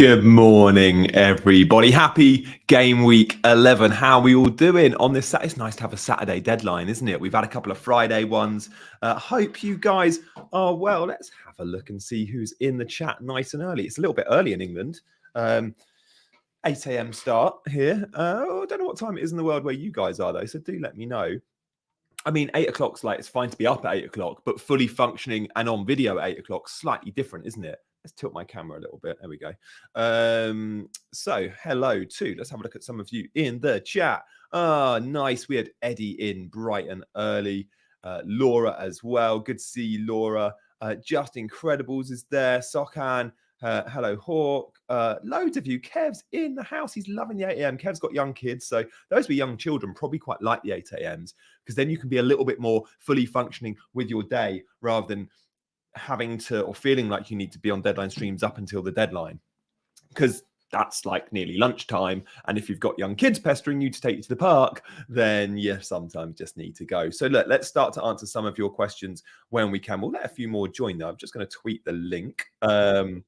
Good morning, everybody. Happy game week 11. How are we all doing on this Saturday? It's nice to have a Saturday deadline, isn't it? We've had a couple of Friday ones. Hope you guys are well. Let's have a look and see who's in the chat nice and early. It's a little bit early in England. 8 a.m. start here. I don't know what time it is in the world where you guys are, though, so do let me know. I mean, 8 o'clock's like, it's fine to be up at 8 o'clock, but fully functioning and on video at 8 o'clock, slightly different, isn't it? Let's tilt my camera a little bit. There we go. So hello too. Let's have a look at some of you in the chat. Nice. We had Eddie in Brighton early. Laura as well. Good to see you, Laura. Just Incredibles is there. Sokan. Hello, Hawk. Loads of you. Kev's in the house. He's loving the 8 a.m. Kev's got young kids. So those with young children probably quite like the 8 a.m.s because then you can be a little bit more fully functioning with your day rather than having to or feeling like you need to be on deadline streams up until the deadline because that's like nearly lunchtime, and if you've got young kids pestering you to take you to the park, then you sometimes just need to go. So look, let's start to answer some of your questions when we can. We'll let a few more join though. I'm just going to tweet the link and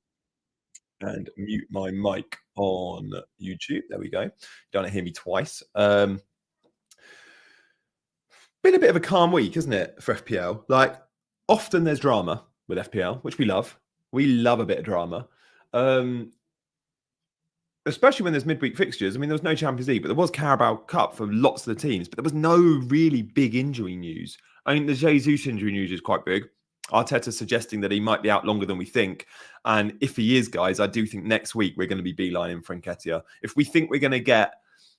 mute my mic on YouTube. There we go. Don't hear me twice. Been a bit of a calm week, isn't it, for FPL? Like often there's drama with FPL, which we love. We love a bit of drama, especially when there's midweek fixtures. I mean, there was no Champions League, but there was Carabao Cup for lots of the teams, but there was no really big injury news. I mean, the Jesus injury news is quite big. Arteta suggesting that he might be out longer than we think. And if he is, guys, I do think next week we're going to be beelining for Nketiah. If we think we're going to get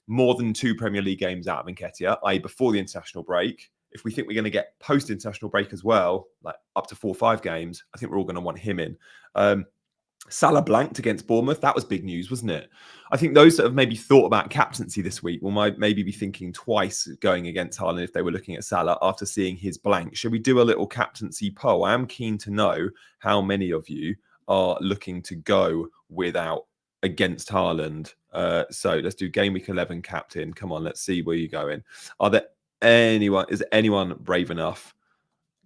more than 2 Premier League games out of Nketiah, i.e. before the international break, if we think we're going to get post-international break as well, like up to 4 or 5 games, I think we're all going to want him in. Salah blanked against Bournemouth. That was big news, wasn't it? I think those that have maybe thought about captaincy this week will maybe be thinking twice going against Haaland if they were looking at Salah after seeing his blank. Should we do a little captaincy poll? I am keen to know how many of you are looking to go without against Haaland. So let's do game week 11 captain. Come on, let's see where you're going. Is anyone brave enough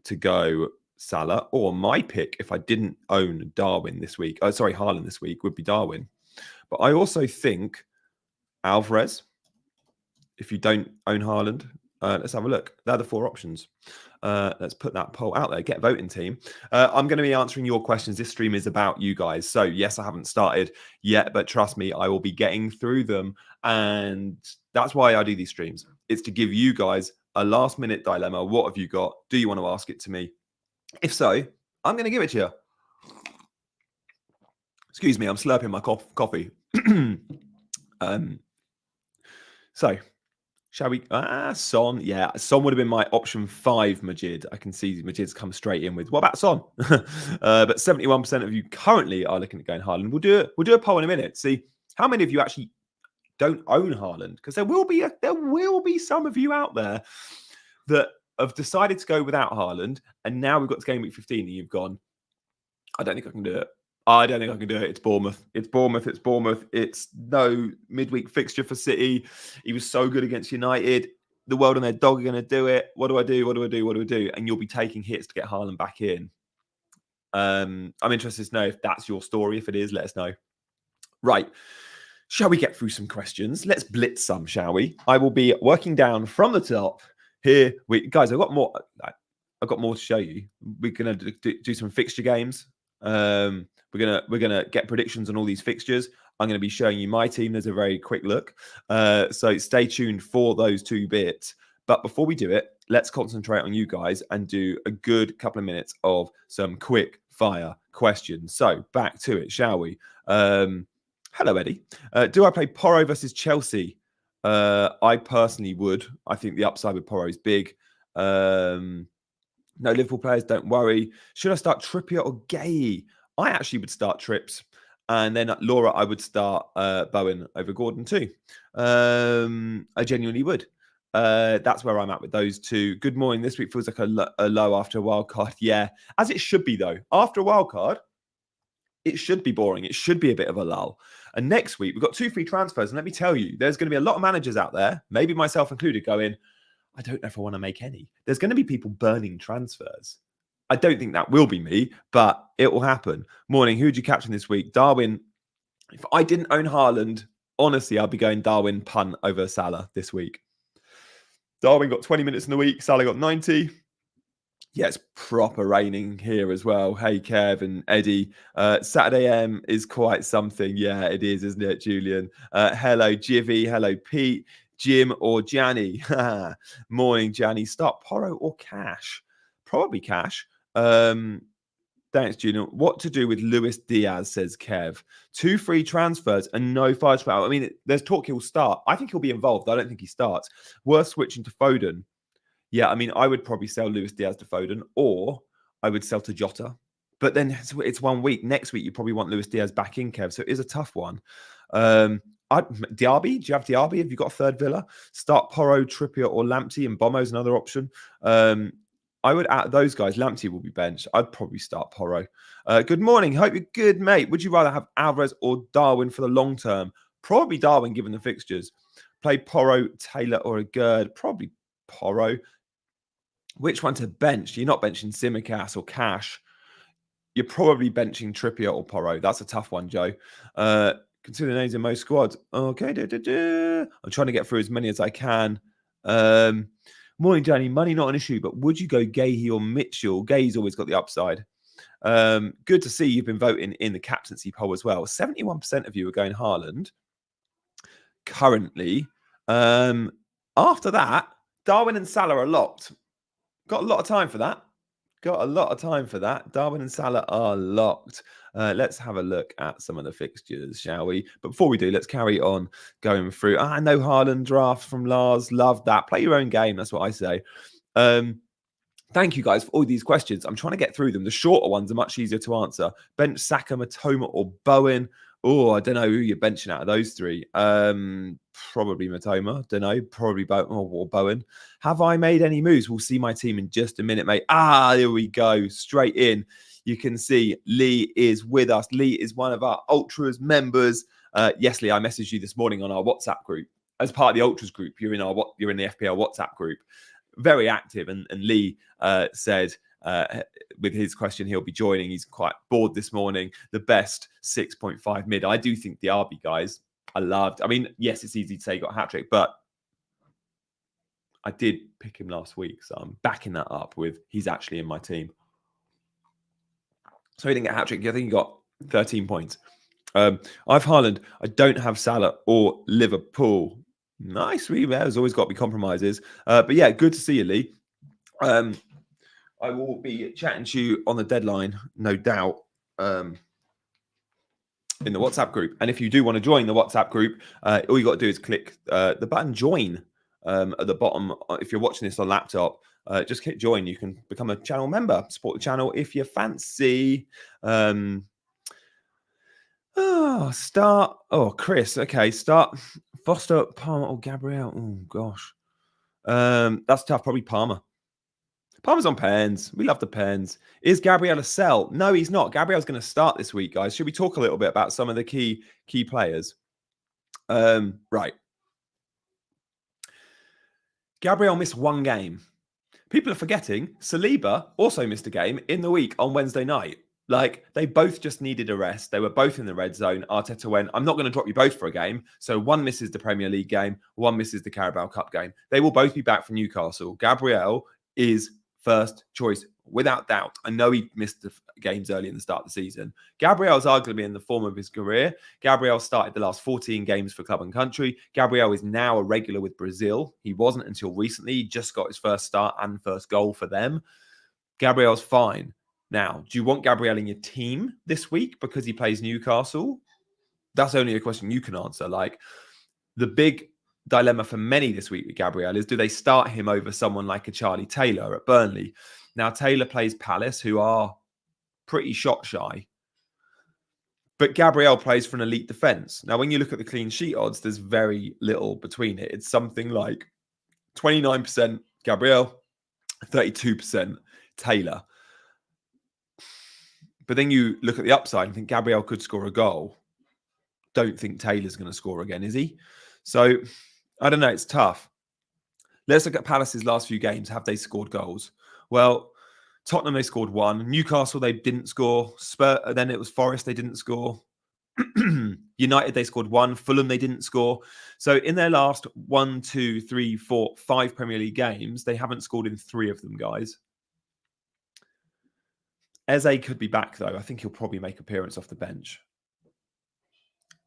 to go Salah? Or my pick, if I didn't own Darwin this week, Haaland this week, would be Darwin. But I also think Alvarez, if you don't own Haaland, let's have a look. They're the 4 options. Let's put that poll out there. Get voting, team. I'm going to be answering your questions. This stream is about you guys. So yes, I haven't started yet, but trust me, I will be getting through them. And that's why I do these streams. It's to give you guys a last minute dilemma. What have you got? Do you want to ask it to me? If so, I'm going to give it to you. Excuse me, I'm slurping my coffee. So, shall we? Son. Yeah, Son would have been my option 5, Majid. I can see Majid's come straight in with, what about Son? But 71% of you currently are looking at going Haaland. We'll do a poll in a minute. See how many of you actually don't own Haaland, because there will be some of you out there that have decided to go without Haaland, and now we've got to game week 15 and you've gone, I don't think I can do it. I don't think I can do it. It's Bournemouth. It's Bournemouth. It's Bournemouth. It's no midweek fixture for City. He was so good against United. The world and their dog are going to do it. What do I do? What do I do? What do I do? And you'll be taking hits to get Haaland back in. I'm interested to know if that's your story. If it is, let us know. Right. Shall we get through some questions? Let's blitz some, shall we? I will be working down from the top. Here, guys, I've got more to show you. We're gonna do some fixture games. We're gonna get predictions on all these fixtures. I'm gonna be showing you my team. There's a very quick look. So stay tuned for those 2 bits. But before we do it, let's concentrate on you guys and do a good couple of minutes of some quick fire questions. So back to it, shall we? Hello, Eddie. Do I play Porro versus Chelsea? I personally would. I think the upside with Porro is big. No Liverpool players, don't worry. Should I start Trippier or Gay? I actually would start Trips. And then Laura, I would start Bowen over Gordon too. I genuinely would. That's where I'm at with those 2. Good morning. This week feels like a low after a wild card. Yeah, as it should be though. After a wild card, it should be boring. It should be a bit of a lull. And next week, we've got 2 free transfers. And let me tell you, there's going to be a lot of managers out there, maybe myself included, going, I don't know if I want to make any. There's going to be people burning transfers. I don't think that will be me, but it will happen. Morning, who'd you captain this week? Darwin If I didn't own Haaland, honestly, I'd be going Darwin punt over Salah this week. Darwin got 20 minutes in the week. Salah got 90. Yeah, it's proper raining here as well. Hey, Kev and Eddie. Saturday M is quite something. Yeah, it is, isn't it, Julian? Hello, Jivy. Hello, Pete, Jim, or Gianni. Morning, Gianni. Start Porro or Cash? Probably Cash. Thanks, Julian. What to do with Luis Diaz, says Kev. 2 free transfers and no firepower. I mean, there's talk he'll start. I think he'll be involved. I don't think he starts. Worth switching to Foden. Yeah, I mean, I would probably sell Luis Diaz to Foden, or I would sell to Jota. But then it's 1 week. Next week, you probably want Luis Diaz back in, Kev. So it is a tough one. Diaby, do you have Diaby? Have you got a third Villa? Start Porro, Trippier, or Lamptey, and Bomo's another option. I would add those guys. Lamptey will be benched. I'd probably start Porro. Good morning. Hope you're good, mate. Would you rather have Alvarez or Darwin for the long term? Probably Darwin, given the fixtures. Play Porro, Taylor, or a Gerd. Probably Porro. Which one to bench? You're not benching Simicast or Cash. You're probably benching Trippier or Porro. That's a tough one, Joe. Consider the names in most squads. Okay. I'm trying to get through as many as I can. Morning, Gianni. Money not an issue, but would you go Gahey or Mitchell? Gahey's always got the upside. Good to see you've been voting in the captaincy poll as well. 71% of you are going Haaland currently. After that, Darwin and Salah are locked. Got a lot of time for that. Darwin and Salah are locked. Let's have a look at some of the fixtures, shall we? But before we do, let's carry on going through. I know Haaland draft from Lars. Love that. Play your own game. That's what I say. Thank you guys for all these questions. I'm trying to get through them. The shorter ones are much easier to answer. Bench Saka, Matoma, or Bowen. Oh, I don't know who you're benching out of those three. Probably Matoma. Don't know. Probably Bowen or Bowen. Have I made any moves? We'll see my team in just a minute, mate. Here we go. Straight in. You can see Lee is with us. Lee is one of our Ultras members. Yes, Lee, I messaged you this morning on our WhatsApp group. As part of the Ultras group, you're in the FPL WhatsApp group. Very active. And Lee said, with his question, he'll be joining. He's quite bored this morning. The best 6.5 mid. I do think the RB guys, I loved. I mean, yes, it's easy to say he got a hat trick, but I did pick him last week. So I'm backing that up with he's actually in my team. So he didn't get a hat trick. I think he got 13 points. I've Haaland. I don't have Salah or Liverpool. Nice. There's always got to be compromises. But yeah, good to see you, Lee. I will be chatting to you on the deadline, no doubt, in the WhatsApp group. And if you do want to join the WhatsApp group, all you got to do is click the button join at the bottom. If you're watching this on laptop, just click join. You can become a channel member, support the channel if you fancy. Chris. Okay, start Foster, Palmer, or Gabriel. Oh, gosh. That's tough. Probably Palmer. Palmer's on pens. We love the pens. Is Gabriel a sell? No, he's not. Gabriel's going to start this week, guys. Should we talk a little bit about some of the key players? Right. Gabriel missed 1 game. People are forgetting Saliba also missed a game in the week on Wednesday night. Like, they both just needed a rest. They were both in the red zone. Arteta went, I'm not going to drop you both for a game. So one misses the Premier League game. One misses the Carabao Cup game. They will both be back for Newcastle. Gabriel is first choice, without doubt. I know he missed the games early in the start of the season. Gabriel's arguably in the form of his career. Gabriel started the last 14 games for club and country. Gabriel is now a regular with Brazil. He wasn't until recently. He just got his first start and first goal for them. Gabriel's fine. Now, do you want Gabriel in your team this week because he plays Newcastle? That's only a question you can answer. Like, the big dilemma for many this week with Gabriel is, do they start him over someone like a Charlie Taylor at Burnley? Now, Taylor plays Palace, who are pretty shot shy. But Gabriel plays for an elite defence. Now, when you look at the clean sheet odds, there's very little between it. It's something like 29% Gabriel, 32% Taylor. But then you look at the upside and think Gabriel could score a goal. Don't think Taylor's going to score again, is he? So, I don't know. It's tough. Let's look at Palace's last few games. Have they scored goals? Well, Tottenham, they scored 1. Newcastle, they didn't score. Then it was Forest, they didn't score. United, they scored 1. Fulham, they didn't score. So in their last 1, 2, 3, 4, 5 Premier League games, they haven't scored in 3 of them, guys. Eze could be back, though. I think he'll probably make appearance off the bench.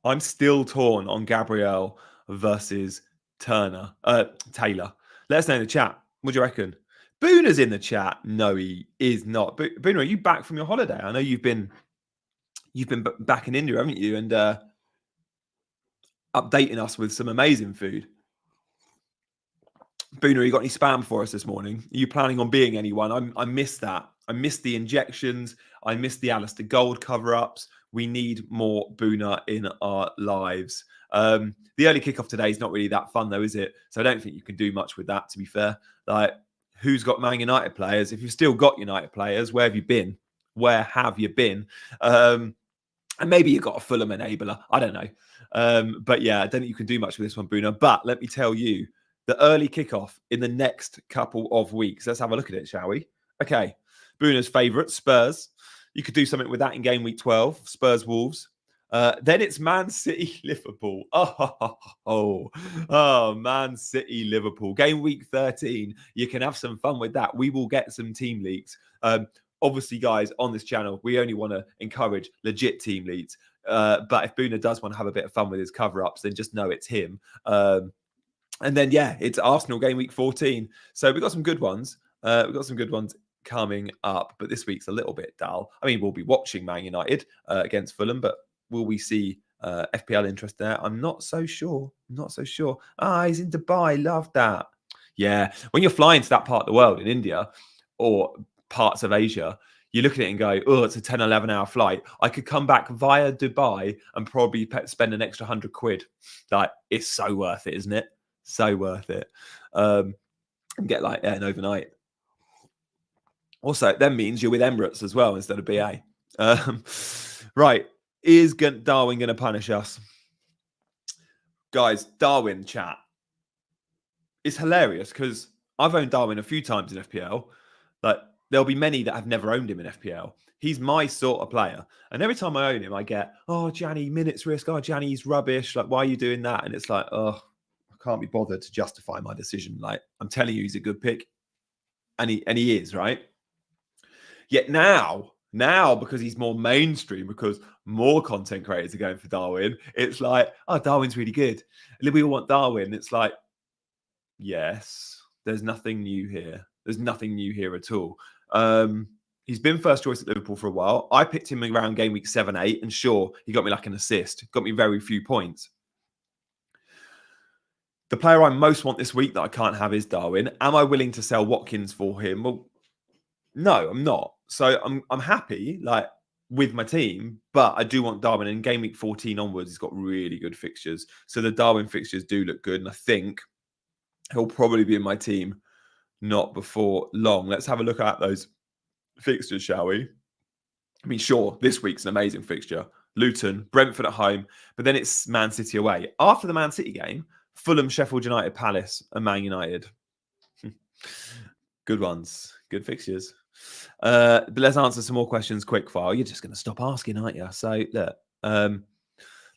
I'm still torn on Gabriel versus Taylor. Let us know in the chat. What do you reckon? Boona's in the chat. No, he is not. Boona, are you back from your holiday? I know you've been back in India, haven't you? And updating us with some amazing food. Boona, you got any spam for us this morning? Are you planning on being anyone? I missed that. I missed the injections. I missed the Alistair Gold cover-ups. We need more Boona in our lives. The early kickoff today is not really that fun, though, is it? So I don't think you can do much with that, to be fair. Like, who's got Man United players? If you've still got United players, where have you been? Where have you been? And maybe you've got a Fulham enabler. I don't know. But yeah, I don't think you can do much with this one, Boona. But let me tell you, the early kickoff in the next couple of weeks. Let's have a look at it, shall we? Okay. Boona's favourite, Spurs. You could do something with that in game week 12. Spurs Wolves. Then it's Man City Liverpool. Man City Liverpool. Game week 13. You can have some fun with that. We will get some team leaks. Obviously, guys, on this channel, we only want to encourage legit team leaks. But if Boona does want to have a bit of fun with his cover-ups, then just know it's him. And then, yeah, it's Arsenal game week 14. So we've got some good ones. We've got some good ones coming up. But this week's a little bit dull. I mean, we'll be watching Man United against Fulham. But will we see FPL interest there? I'm not so sure. Not so sure. He's in Dubai. Love that. Yeah. When you're flying to that part of the world in India or parts of Asia, you look at it and go, oh, it's a 10, 11-hour flight. I could come back via Dubai and probably spend an extra £100. Like, it's so worth it, isn't it? So worth it. And get like an overnight. Also, it then means you're with Emirates as well instead of BA. Right. Is Darwin going to punish us? Guys, Darwin chat. It's hilarious because I've owned Darwin a few times in FPL. Like, there'll be many that have never owned him in FPL. He's my sort of player. And every time I own him, I get, oh, Gianni, minutes risk. Oh, Gianni's rubbish. Like, why are you doing that? And it's like, oh, I can't be bothered to justify my decision. Like, I'm telling you, he's a good pick. And he is, right? Yet now, because he's more mainstream, because more content creators are going for Darwin, it's like, oh, Darwin's really good. And we all want Darwin. It's like, yes, there's nothing new here. There's nothing new here at all. He's been first choice at Liverpool for a while. I picked him around game week 7, 8, and sure, he got me like an assist. Got me very few points. The player I most want this week that I can't have is Darwin. Am I willing to sell Watkins for him? Well, no, I'm not. So I'm happy like with my team, but I do want Darwin. In game week 14 onwards, he's got really good fixtures. So the Darwin fixtures do look good, and I think he'll probably be in my team not before long. Let's have a look at those fixtures, shall we? I mean, sure, this week's an amazing fixture. Luton, Brentford at home, but then it's Man City away. After the Man City game, Fulham, Sheffield United, Palace, and Man United. Good ones. Good fixtures. But let's answer some more questions quick fire. You're just going to stop asking, aren't you? So, look,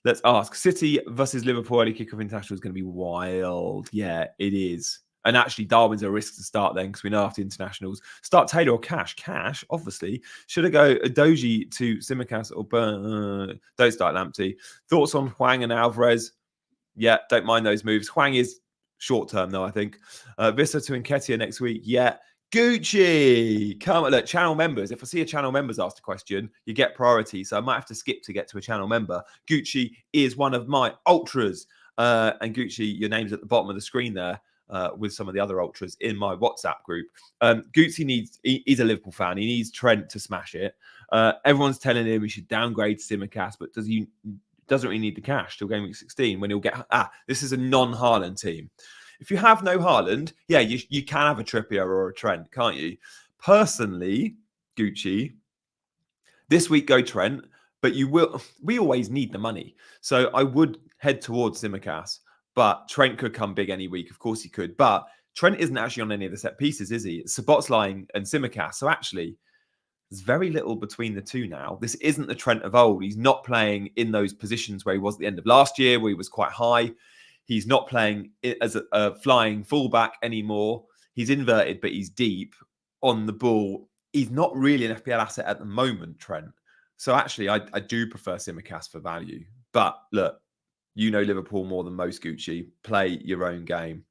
let's ask. City versus Liverpool early kickoff international is going to be wild. Yeah, it is. And actually, Darwin's a risk to start then because we know after internationals. Start Taylor or Cash? Cash, obviously. Should I go Doji to Simicast or Burn? Don't start Lamptey. Thoughts on Hwang and Alvarez? Yeah, don't mind those moves. Hwang is short term, though, I think. Vista to Nketiah next week. Yeah. Gucci, come on, look, channel members. If I see a channel members asked a question, you get priority. So I might have to skip to get to a channel member. Gucci is one of my ultras. And Gucci, your name's at the bottom of the screen there with some of the other ultras in my WhatsApp group. Gucci he's a Liverpool fan. He needs Trent to smash it. Everyone's telling him he should downgrade Simicast, but doesn't really need the cash till game week 16 when he'll get, this is a non-Haaland team. If you have no Haaland, yeah, you can have a Trippier or a Trent, can't you? Personally, Gucci, this week go Trent, but we always need the money. So I would head towards Simicast, but Trent could come big any week. Of course he could, but Trent isn't actually on any of the set pieces, is he? It's Sabot's line and Simicast. So actually, There's very little between the two now. This isn't the Trent of old. He's not playing in those positions where he was at the end of last year, where he was quite high. He's not playing as a flying fullback anymore. He's inverted, but he's deep on the ball. He's not really an FPL asset at the moment, Trent. So actually, I do prefer Tsimikas for value. But look, you know Liverpool more than most, Gucci. Play your own game.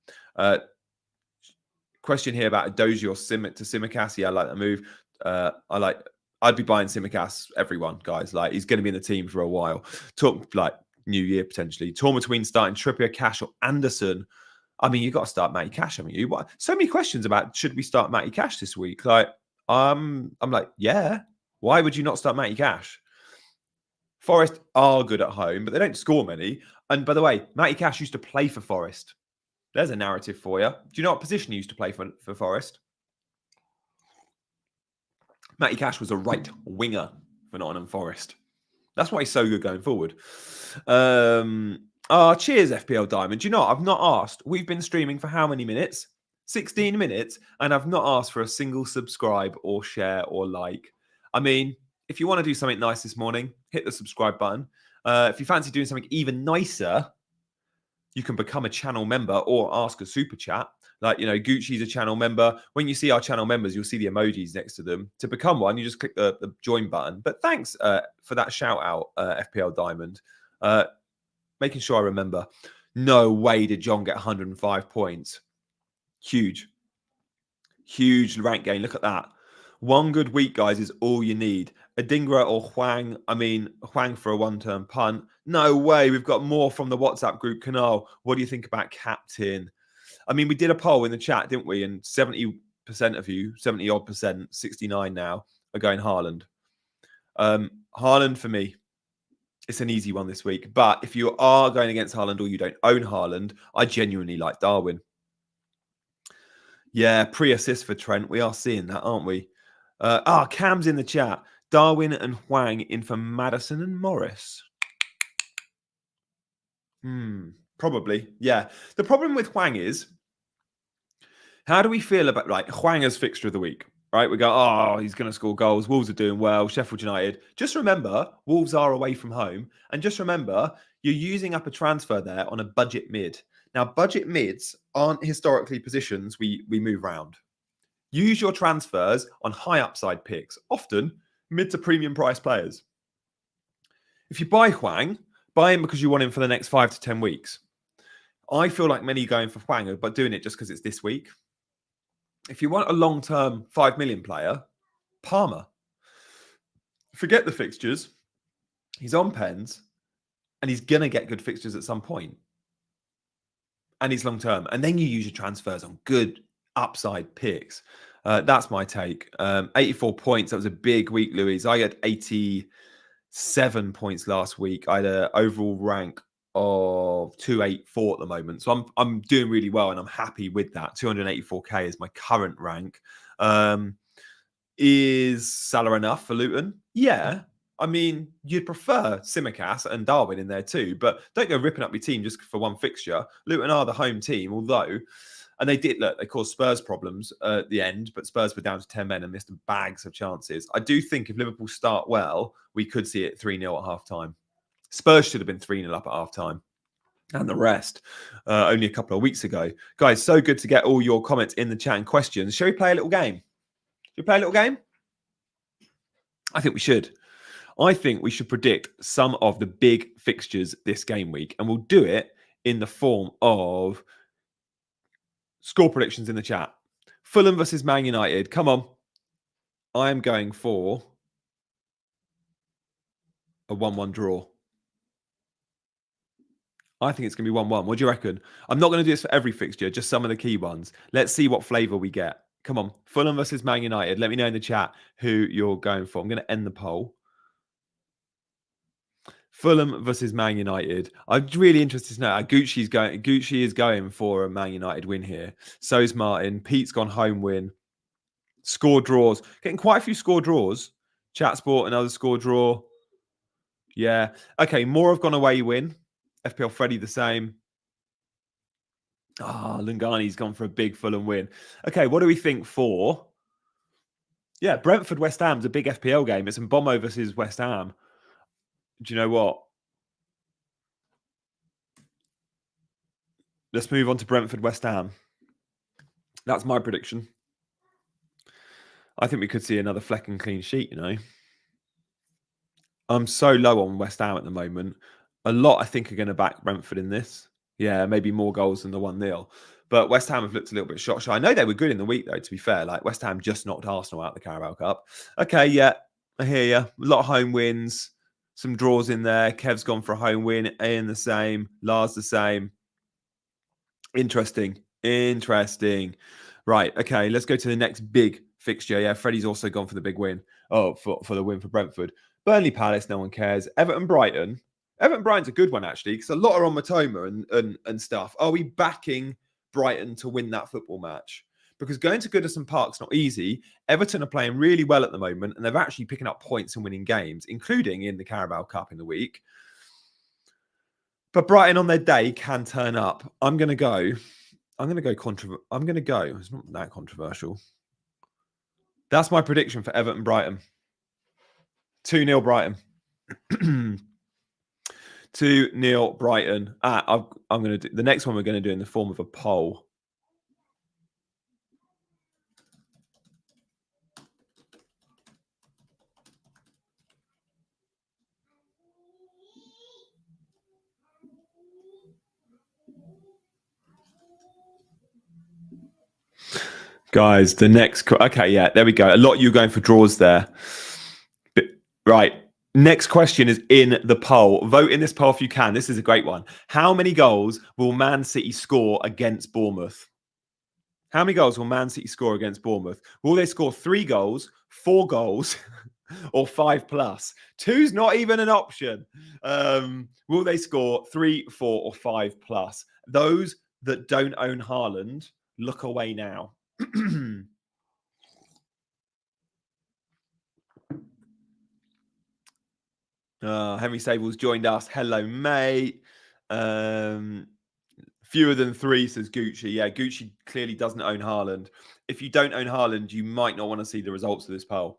Question here about a Doji or to Tsimikas. Yeah, I like that move. I'd be buying Tsimikas, everyone, guys. Like, he's going to be in the team for a while. Talk like New Year potentially. Torn between starting Trippier, Cash, or Anderson. I mean, you've got to start Matty Cash, haven't you? What? So many questions about should we start Matty Cash this week? Like, I'm like, yeah. Why would you not start Matty Cash? Forest are good at home, but they don't score many. And by the way, Matty Cash used to play for Forest. There's a narrative for you. Do you know what position he used to play for Forest? Matty Cash was a right winger for Nottingham Forest. That's why he's so good going forward. Cheers, FPL Diamond. Do you know what? I've not asked. We've been streaming for how many minutes? 16 minutes. And I've not asked for a single subscribe or share or like. I mean, if you want to do something nice this morning, hit the subscribe button. If you fancy doing something even nicer, you can become a channel member or ask a super chat. Like, you know, Gucci's a channel member. When you see our channel members, you'll see the emojis next to them. To become one, you just click the join button. But thanks for that shout out, FPL Diamond. Making sure I remember. No way did John get 105 points. Huge. Huge rank gain. Look at that. One good week, guys, is all you need. Adingra or Huang. I mean, Huang for a one-turn punt. No way. We've got more from the WhatsApp group. Canal, what do you think about captain? I mean, we did a poll in the chat, didn't we? And 70% of you, 70-odd percent, 69 now, are going Haaland. Haaland for me, it's an easy one this week. But if you are going against Haaland or you don't own Haaland, I genuinely like Darwin. Yeah, pre-assist for Trent. We are seeing that, aren't we? Cam's in the chat. Darwin and Huang in for Maddison and Morris. Probably, yeah. The problem with Huang is, how do we feel about like Huang as fixture of the week? Right, we go, oh, he's going to score goals. Wolves are doing well. Sheffield United. Just remember, Wolves are away from home, and just remember, you're using up a transfer there on a budget mid. Now, budget mids aren't historically positions we move around. Use your transfers on high upside picks, often mid to premium price players. If you buy Huang, buy him because you want him for the next 5 to 10 weeks. I feel like many going for Huang are but doing it just because it's this week. If you want a long-term 5 million player, Palmer. Forget the fixtures. He's on pens, and he's going to get good fixtures at some point. And he's long-term. And then you use your transfers on good upside picks. That's my take. 84 points. That was a big week, Louise. I had 87 points last week. I had an overall rank of 284 at the moment. So I'm doing really well and I'm happy with that. 284k is my current rank. Is Salah enough for Luton? Yeah. I mean, you'd prefer Tsimikas and Darwin in there too, but don't go ripping up your team just for one fixture. Luton are the home team, although, and they caused Spurs problems at the end, but Spurs were down to 10 men and missed bags of chances. I do think if Liverpool start well, we could see it 3-0 at half-time. Spurs should have been 3-0 up at half-time. And the rest only a couple of weeks ago. Guys, so good to get all your comments in the chat and questions. Shall we play a little game? Should we play a little game? I think we should. I think we should predict some of the big fixtures this game week. And we'll do it in the form of score predictions in the chat. Fulham versus Man United. Come on. I am going for a 1-1 draw. I think it's going to be 1-1. What do you reckon? I'm not going to do this for every fixture, just some of the key ones. Let's see what flavour we get. Come on. Fulham versus Man United. Let me know in the chat who you're going for. I'm going to end the poll. Fulham versus Man United. I'm really interested to know. Gucci is going for a Man United win here. So is Martin. Pete's gone home win. Score draws. Getting quite a few score draws. Chat Sport, another score draw. Yeah. Okay, more have gone away win. FPL Freddy the same. Lungani's gone for a big Fulham win. Okay, what do we think for Yeah, Brentford West Ham's a big FPL game. It's Mbommo versus West Ham. Do you know what? Let's move on to Brentford West Ham. That's my prediction. I think we could see another Flecken clean sheet, you know. I'm so low on West Ham at the moment. A lot, I think, are going to back Brentford in this. Yeah, maybe more goals than the 1-0. But West Ham have looked a little bit shot shy. I know they were good in the week, though, to be fair. Like, West Ham just knocked Arsenal out of the Carabao Cup. Okay, yeah, I hear you. A lot of home wins, some draws in there. Kev's gone for a home win. Ian the same. Lars the same. Interesting. Right, okay, let's go to the next big fixture. Yeah, Freddie's also gone for the big win. Oh, for the win for Brentford. Burnley Palace, no one cares. Everton Brighton. Everton Brighton's a good one, actually, because a lot are on Matoma and stuff. Are we backing Brighton to win that football match? Because going to Goodison Park's not easy. Everton are playing really well at the moment, and they're actually picking up points and winning games, including in the Carabao Cup in the week. But Brighton on their day can turn up. I'm going to go. It's not that controversial. That's my prediction for Everton Brighton. 2-0 Brighton. 2-0 Brighton. I'm going to do the next one we're going to do in the form of a poll. Guys, the next... Okay, yeah, there we go. A lot of you going for draws there. But, right. Next question is in the poll. Vote in this poll if you can. This is a great one. How many goals will Man City score against Bournemouth? How many goals will Man City score against Bournemouth? Will they score 3 goals, 4 goals, or 5 plus? 2's not even an option. Will they score 3, 4, or 5 plus? Those that don't own Haaland, look away now. Henry Sable's joined us. Hello, mate. Fewer than 3, says Gucci. Yeah, Gucci clearly doesn't own Haaland. If you don't own Haaland, you might not want to see the results of this poll.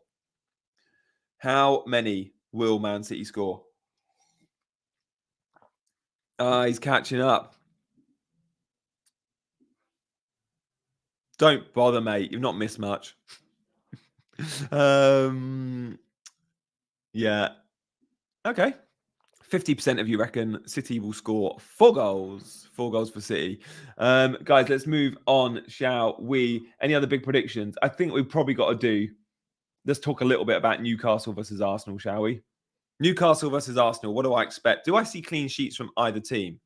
How many will Man City score? He's catching up. Don't bother, mate. You've not missed much. Yeah. Okay. 50% of you reckon City will score 4 goals. 4 goals for City. Guys, let's move on, shall we? Any other big predictions? I think we've probably got to do... Let's talk a little bit about Newcastle versus Arsenal, shall we? Newcastle versus Arsenal. What do I expect? Do I see clean sheets from either team?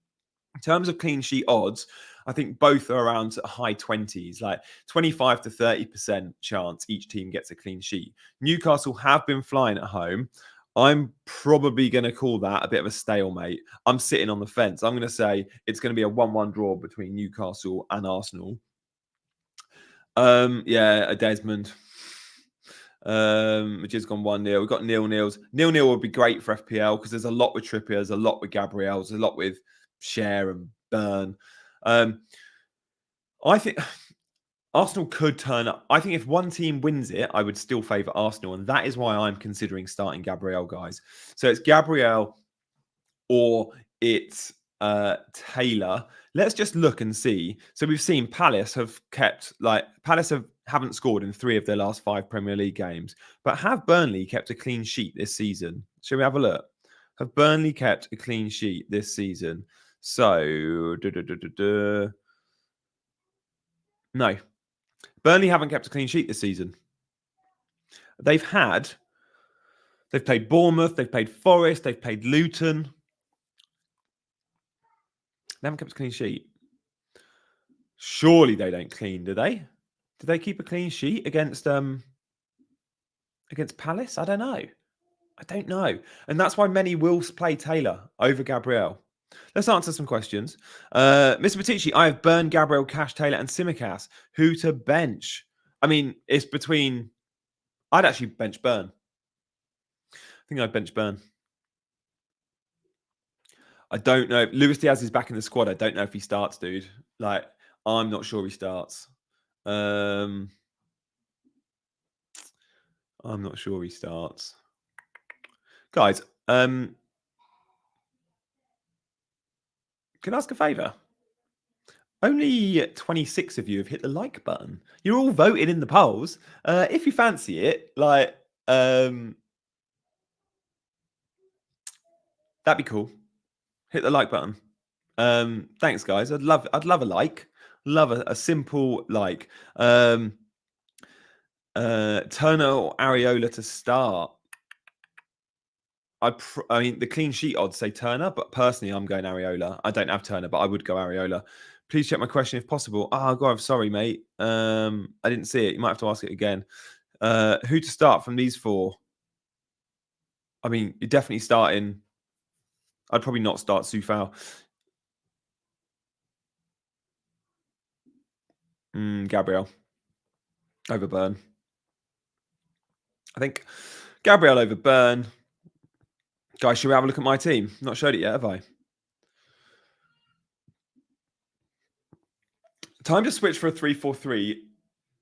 In terms of clean sheet odds, I think both are around high 20s, like 25 to 30% chance each team gets a clean sheet. Newcastle have been flying at home. I'm probably going to call that a bit of a stalemate. I'm sitting on the fence. I'm going to say it's going to be a 1-1 draw between Newcastle and Arsenal. Yeah, a Desmond. Which has gone 1-0. We've got 0-0s. 0-0 would be great for FPL because there's a lot with Trippier, there's a lot with Gabriel, there's a lot with Share and Burn. I think Arsenal could turn up. I think if one team wins it, I would still favour Arsenal, and that is why I'm considering starting Gabriel, guys. So it's Gabriel or it's Taylor. Let's just look and see. So we've seen Palace have kept, haven't scored in 3 of their last 5 Premier League games, but have Burnley kept a clean sheet this season? Shall we have a look? Have Burnley kept a clean sheet this season? So, no. Burnley haven't kept a clean sheet this season. They've played Bournemouth, they've played Forest, they've played Luton. They haven't kept a clean sheet. Surely they don't clean, do they? Did they keep a clean sheet against Palace? I don't know. And that's why many will play Taylor over Gabriel. Let's answer some questions. Mr. Batici, I have Burn, Gabriel, Cash, Taylor, and Simicast. Who to bench? I mean, it's between... I'd actually bench Burn. I think I'd bench Burn. I don't know. Luis Diaz is back in the squad. I don't know if he starts, dude. Like, I'm not sure he starts. I'm not sure he starts. Guys, can I ask a favour? Only 26 of you have hit the like button. You're all voting in the polls. If you fancy it, like, that'd be cool. Hit the like button. Thanks, guys. I'd love a like. Love a simple like. Turner or Areola to start. I mean, the clean sheet odds say Turner, but personally, I'm going Areola. I don't have Turner, but I would go Areola. Please check my question if possible. Oh, God, I'm sorry, mate. I didn't see it. You might have to ask it again. Who to start from these four? I mean, you're definitely starting. I'd probably not start Sufal. Gabriel over Burn. I think Gabriel over Burn. Guys, should we have a look at my team? Not showed it yet, have I? Time to switch for a 3-4-3.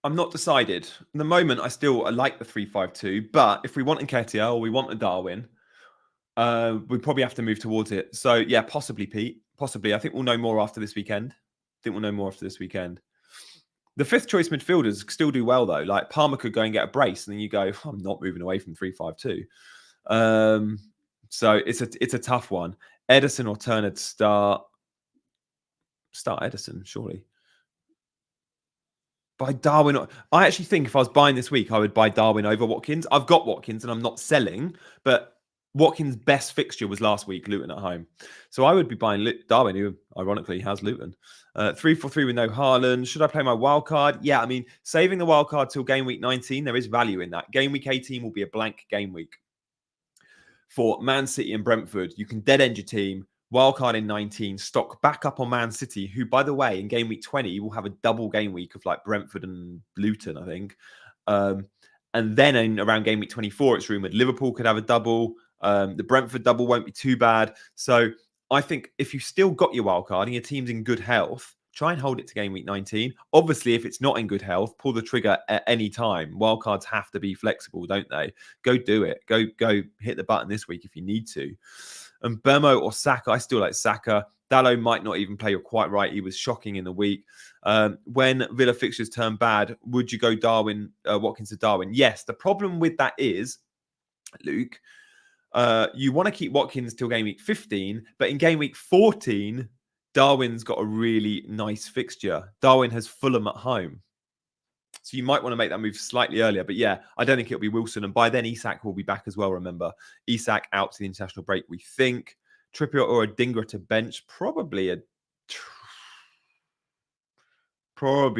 I'm not decided. At the moment, I like the 3-5-2, but if we want Nketiah or we want a Darwin, we probably have to move towards it. So, yeah, possibly, Pete. Possibly. I think we'll know more after this weekend. The fifth choice midfielders still do well, though. Like, Palmer could go and get a brace, and then you go, I'm not moving away from 3-5-2. So it's a tough one. Edison or Turner to start. Start Edison, surely. Buy Darwin. I actually think if I was buying this week, I would buy Darwin over Watkins. I've got Watkins and I'm not selling, but Watkins' best fixture was last week, Luton at home. So I would be buying Darwin, who ironically has Luton. 3-4-3 with no Haaland. Should I play my wild card? Yeah, I mean, saving the wild card till game week 19, there is value in that. Game week 18 will be a blank game week. For Man City and Brentford, you can dead end your team. Wildcard in 19, stock back up on Man City, who, by the way, in game week 20, will have a double game week of like Brentford and Luton, I think. And then in around game week 24, it's rumored Liverpool could have a double. The Brentford double won't be too bad. So I think if you've still got your wildcard and your team's in good health, try and hold it to game week 19. Obviously, if it's not in good health, pull the trigger at any time. Wildcards have to be flexible, don't they? Go do it. Go hit the button this week if you need to. And Bermo or Saka, I still like Saka. Dallo might not even play. You're quite right. He was shocking in the week. When Villa fixtures turn bad, would you go Watkins to Darwin? Yes. The problem with that is, Luke, you want to keep Watkins till game week 15, but in game week 14, Darwin's got a really nice fixture. Darwin has Fulham at home. So you might want to make that move slightly earlier. But yeah, I don't think it'll be Wilson. And by then, Isak will be back as well, remember. Isak out to the international break, we think. Trippier or a Dingra to bench? Probably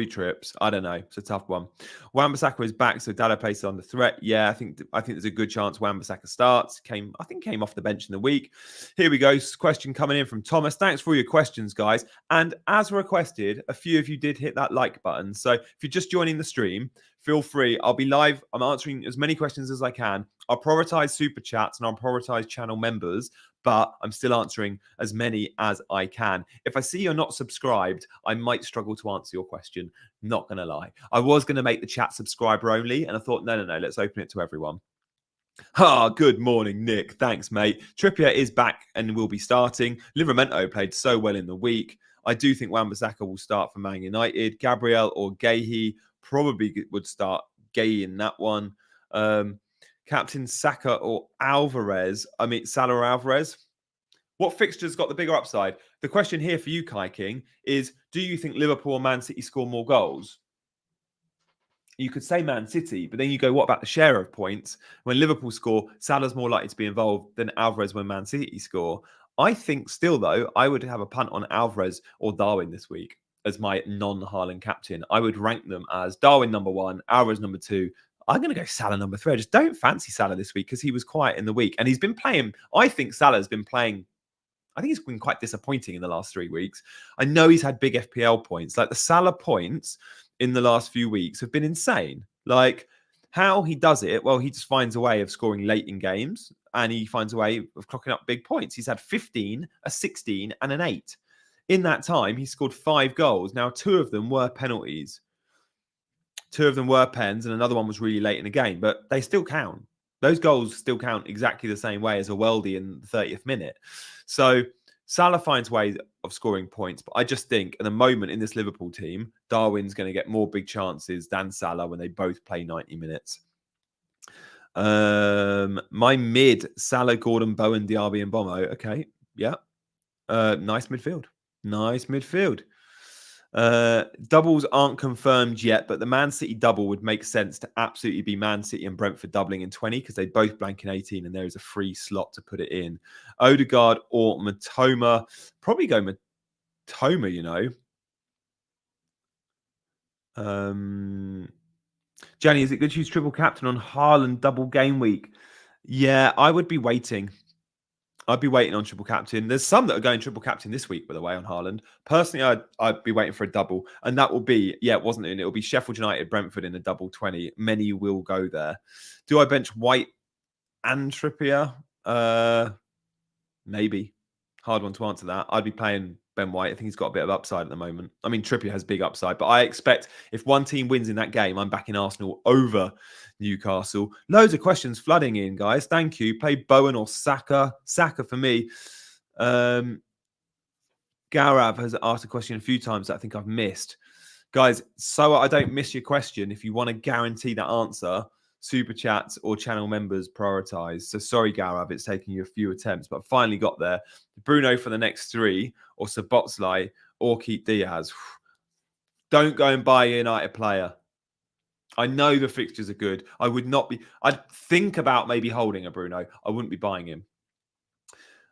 Trips. I don't know. It's a tough one. Wan-Bissaka is back, so Dada places on the threat. Yeah, I think there's a good chance Wan-Bissaka starts. Came off the bench in the week. Here we go. Question coming in from Thomas. Thanks for all your questions, guys. And as requested, a few of you did hit that like button. So if you're just joining the stream, feel free. I'll be live. I'm answering as many questions as I can. I'll prioritize super chats and I'll prioritize channel members, but I'm still answering as many as I can. If I see you're not subscribed, I might struggle to answer your question. Not going to lie. I was going to make the chat subscriber only, and I thought, no, let's open it to everyone. Good morning, Nick. Thanks, mate. Trippier is back and will be starting. Livramento played so well in the week. I do think Wan-Bissaka will start for Man United. Gabriel or Gahey probably would start Gahey in that one. Captain Saka or Alvarez. I mean, Salah or Alvarez. What fixture's got the bigger upside? The question here for you, Kai King, is do you think Liverpool or Man City score more goals? You could say Man City, but then you go, what about the share of points? When Liverpool score, Salah's more likely to be involved than Alvarez when Man City score. I think still, though, I would have a punt on Alvarez or Darwin this week as my non-Haaland captain. I would rank them as Darwin number 1, Alvarez number 2. I'm going to go Salah number 3. I just don't fancy Salah this week because he was quiet in the week. And he's been playing, I think Salah's been playing, I think he's been quite disappointing in the last 3 weeks. I know he's had big FPL points. Like the Salah points in the last few weeks have been insane. Like how he does it, well, he just finds a way of scoring late in games and he finds a way of clocking up big points. He's had 15, a 16 and an 8. In that time, he scored 5 goals. Now, 2 of them were penalties. 2 of them were pens and another one was really late in the game, but they still count. Those goals still count exactly the same way as a worldie in the 30th minute. So Salah finds ways of scoring points, but I just think at the moment in this Liverpool team, Darwin's going to get more big chances than Salah when they both play 90 minutes. My mid, Salah, Gordon, Bowen, Diaby, and Bomo. Okay, yeah. Nice midfield. Nice midfield. Doubles aren't confirmed yet, but the Man City double would make sense to absolutely be Man City and Brentford doubling in 20 because they both blank in 18 and there is a free slot to put it in. Odegaard or Matoma. Probably go Matoma, you know. Gianni, is it good to use triple captain on Haaland double game week? Yeah, I would be waiting. I'd be waiting on triple captain. There's some that are going triple captain this week, by the way, on Haaland. Personally, I'd be waiting for a double. And that will be, it wasn't in. It'll be Sheffield United, Brentford in a double 20. Many will go there. Do I bench White and Trippier? Maybe. Hard one to answer that. I'd be playing Ben White. I think he's got a bit of upside at the moment. I mean, Trippier has big upside, but I expect if one team wins in that game, I'm backing Arsenal over Newcastle. Loads of questions flooding in, guys. Thank you. Play Bowen or Saka. Saka for me. Gaurav has asked a question a few times that I think I've missed. Guys, so I don't miss your question. If you want to guarantee that answer, super chats or channel members prioritize. So sorry, Gaurav, it's taking you a few attempts, but finally got there. Bruno for the next 3 or Szoboszlai or keep Diaz. Don't go and buy a United player. I know the fixtures are good. I'd think about maybe holding a Bruno. I wouldn't be buying him.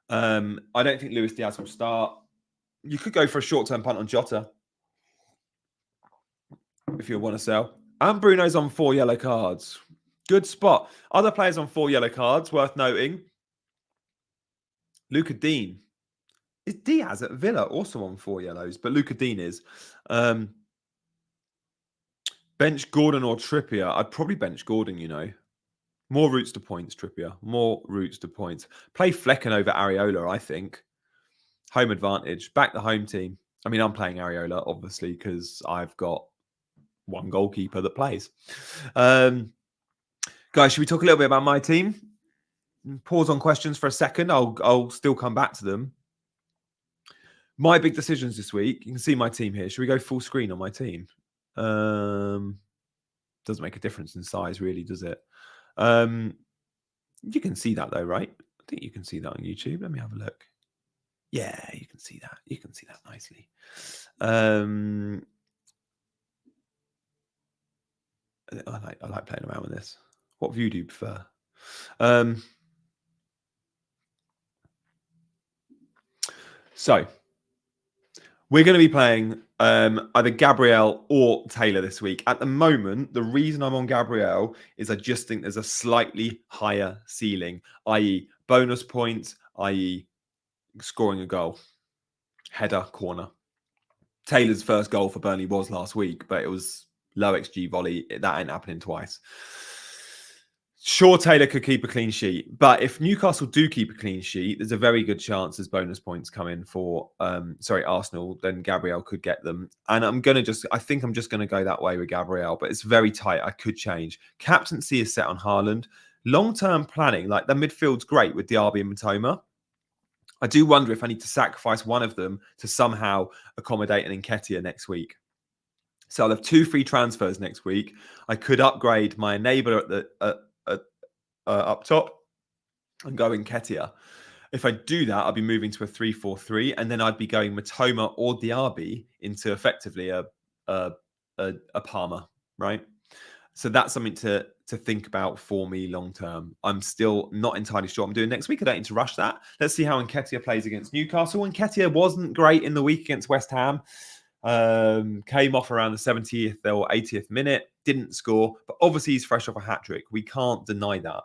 I don't think Luis Diaz will start. You could go for a short-term punt on Jota if you want to sell. And Bruno's on 4 yellow cards. Good spot. Other players on 4 yellow cards, worth noting. Luca Dean. Is Diaz at Villa also on 4 yellows? But Luca Dean is. Bench Gordon or Trippier. I'd probably bench Gordon, you know. More routes to points, Trippier. More routes to points. Play Flecken over Areola, I think. Home advantage. Back the home team. I mean, I'm playing Areola, obviously, because I've got one goalkeeper that plays. Guys, should we talk a little bit about my team? Pause on questions for a second. I'll still come back to them. My big decisions this week. You can see my team here. Should we go full screen on my team? Doesn't make a difference in size, really, does it? You can see that though, right? I think you can see that on YouTube. Let me have a look. Yeah, you can see that. You can see that nicely. I like playing around with this. What view do you prefer? So we're going to be playing either Gabriel or Taylor this week. At the moment, the reason I'm on Gabriel is I just think there's a slightly higher ceiling, i.e. bonus points, i.e. scoring a goal, header, corner. Taylor's first goal for Burnley was last week, but it was low XG volley. That ain't happening twice. Sure, Taylor could keep a clean sheet, but if Newcastle do keep a clean sheet, there's a very good chance as bonus points come in for, Arsenal, then Gabriel could get them. And I think I'm just going to go that way with Gabriel, but it's very tight. I could change. Captaincy is set on Haaland. Long-term planning, like the midfield's great with Diaby and Matoma. I do wonder if I need to sacrifice one of them to somehow accommodate an Nketiah next week. So I'll have 2 free transfers next week. I could upgrade my enabler up top and go Nketiah. If I do that, I'll be moving to a 3-4-3, and then I'd be going Matoma or Diaby into effectively a Palmer, right? So that's something to think about for me long term. I'm still not entirely sure what I'm doing next week. I don't need to rush that. Let's see how Nketiah plays against Newcastle. Nketiah wasn't great in the week against West Ham. Came off around the 70th or 80th minute, didn't score, but obviously he's fresh off a hat-trick. We can't deny that.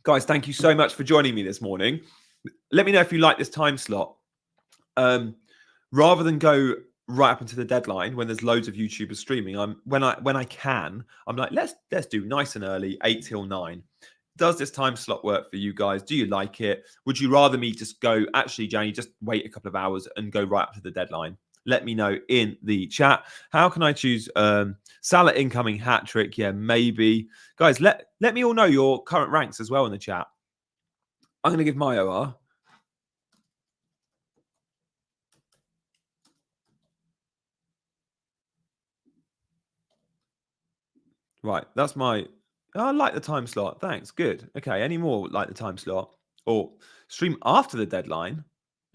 Guys, thank you so much for joining me this morning. Let me know if you like this time slot. Rather than go right up into the deadline when there's loads of YouTubers streaming, when I can, I'm like, let's do nice and early, 8 till 9. Does this time slot work for you guys? Do you like it? Would you rather me just go, actually, Gianni, just wait a couple of hours and go right up to the deadline? Let me know in the chat. How can I choose Salah incoming hat trick? Yeah, maybe. Guys, let me all know your current ranks as well in the chat. I'm going to give my OR. Right, that's my... Oh, I like the time slot. Thanks. Good. Okay, any more like the time slot? Or stream after the deadline?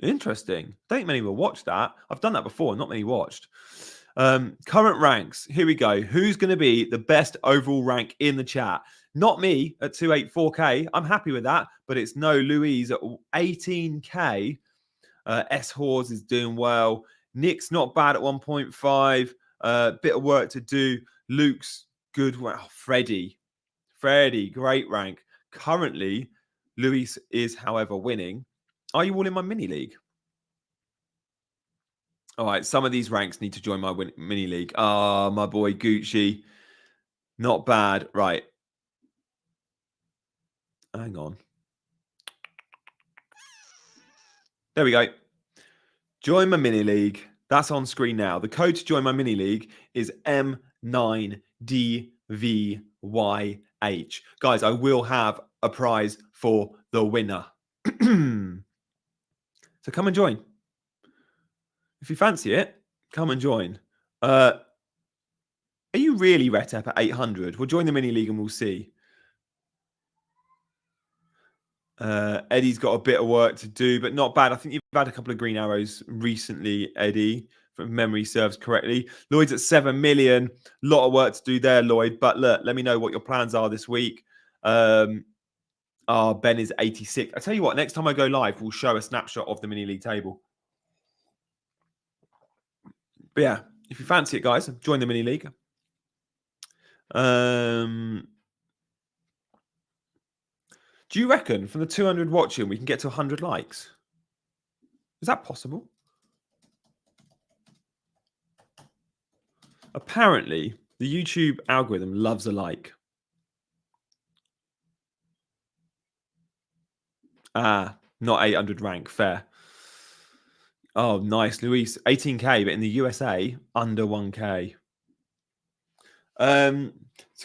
Interesting. Don't many will watch that. I've done that before. Not many watched. Current ranks. Here we go. Who's going to be the best overall rank in the chat? Not me at 284k. I'm happy with that, but it's no Louise at 18k. S Hors is doing well. Nick's not bad at 1.5. Bit of work to do. Luke's good. Wow, Freddie, great rank. Currently, Luis is, however, winning. Are you all in my mini league? All right, some of these ranks need to join my mini league. Ah, my boy Gucci. Not bad. Right. Hang on. There we go. Join my mini league. That's on screen now. The code to join my mini league is M9DVYH. Guys, I will have a prize for the winner. So come and join. If you fancy it, come and join. Are you really Retep at 800? We'll join the mini league and we'll see. Eddie's got a bit of work to do, but not bad. I think you've had a couple of green arrows recently, Eddie, if memory serves correctly. Lloyd's at 7 million. A lot of work to do there, Lloyd. But look, let me know what your plans are this week. Ben is 86. I tell you what, next time I go live, we'll show a snapshot of the mini league table. But yeah, if you fancy it, guys, join the mini league. Do you reckon from the 200 watching, we can get to 100 likes? Is that possible? Apparently, the YouTube algorithm loves a like. Ah, not 800 rank. Fair. Oh, nice. Luis, 18k, but in the USA, under 1k. So,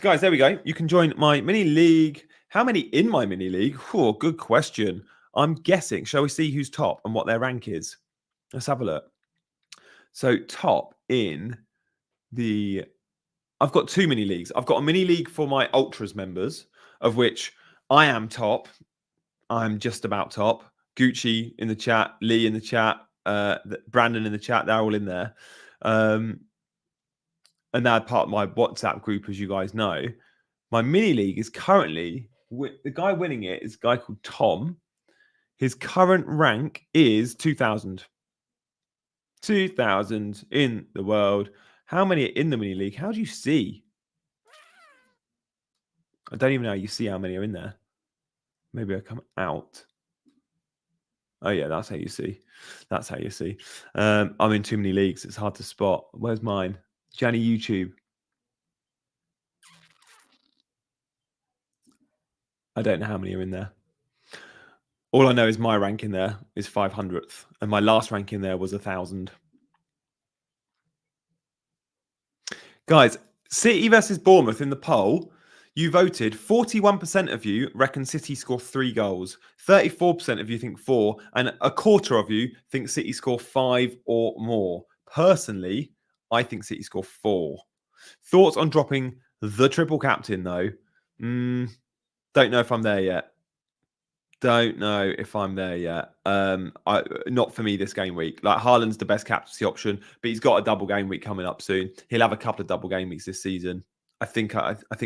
guys, there we go. You can join my mini league. How many in my mini league? Oh, good question. I'm guessing. Shall we see who's top and what their rank is? Let's have a look. So, top in the... I've got two mini leagues. I've got a mini league for my Ultras members, of which I am top. I'm just about top. Gucci in the chat, Lee in the chat, Brandon in the chat. They're all in there. And they're part of my WhatsApp group, as you guys know. My mini league is currently, the guy winning it is a guy called Tom. His current rank is 2,000. 2,000 in the world. How many are in the mini league? How do you see? I don't even know how you see how many are in there. Maybe I come out. Oh, yeah, that's how you see. That's how you see. I'm in too many leagues. It's hard to spot. Where's mine? Gianni YouTube. I don't know how many are in there. All I know is my rank in there is 500th. And my last rank in there was 1,000. Guys, City versus Bournemouth in the poll. You voted, 41% of you reckon City score 3 goals. 34% of you think 4. And a quarter of you think City score 5 or more. Personally, I think City score 4. Thoughts on dropping the triple captain, though? Don't know if I'm there yet. Don't know if I'm there yet. Not for me this game week. Like, Haaland's the best captaincy option, but he's got a double game week coming up soon. He'll have a couple of double game weeks this season. I think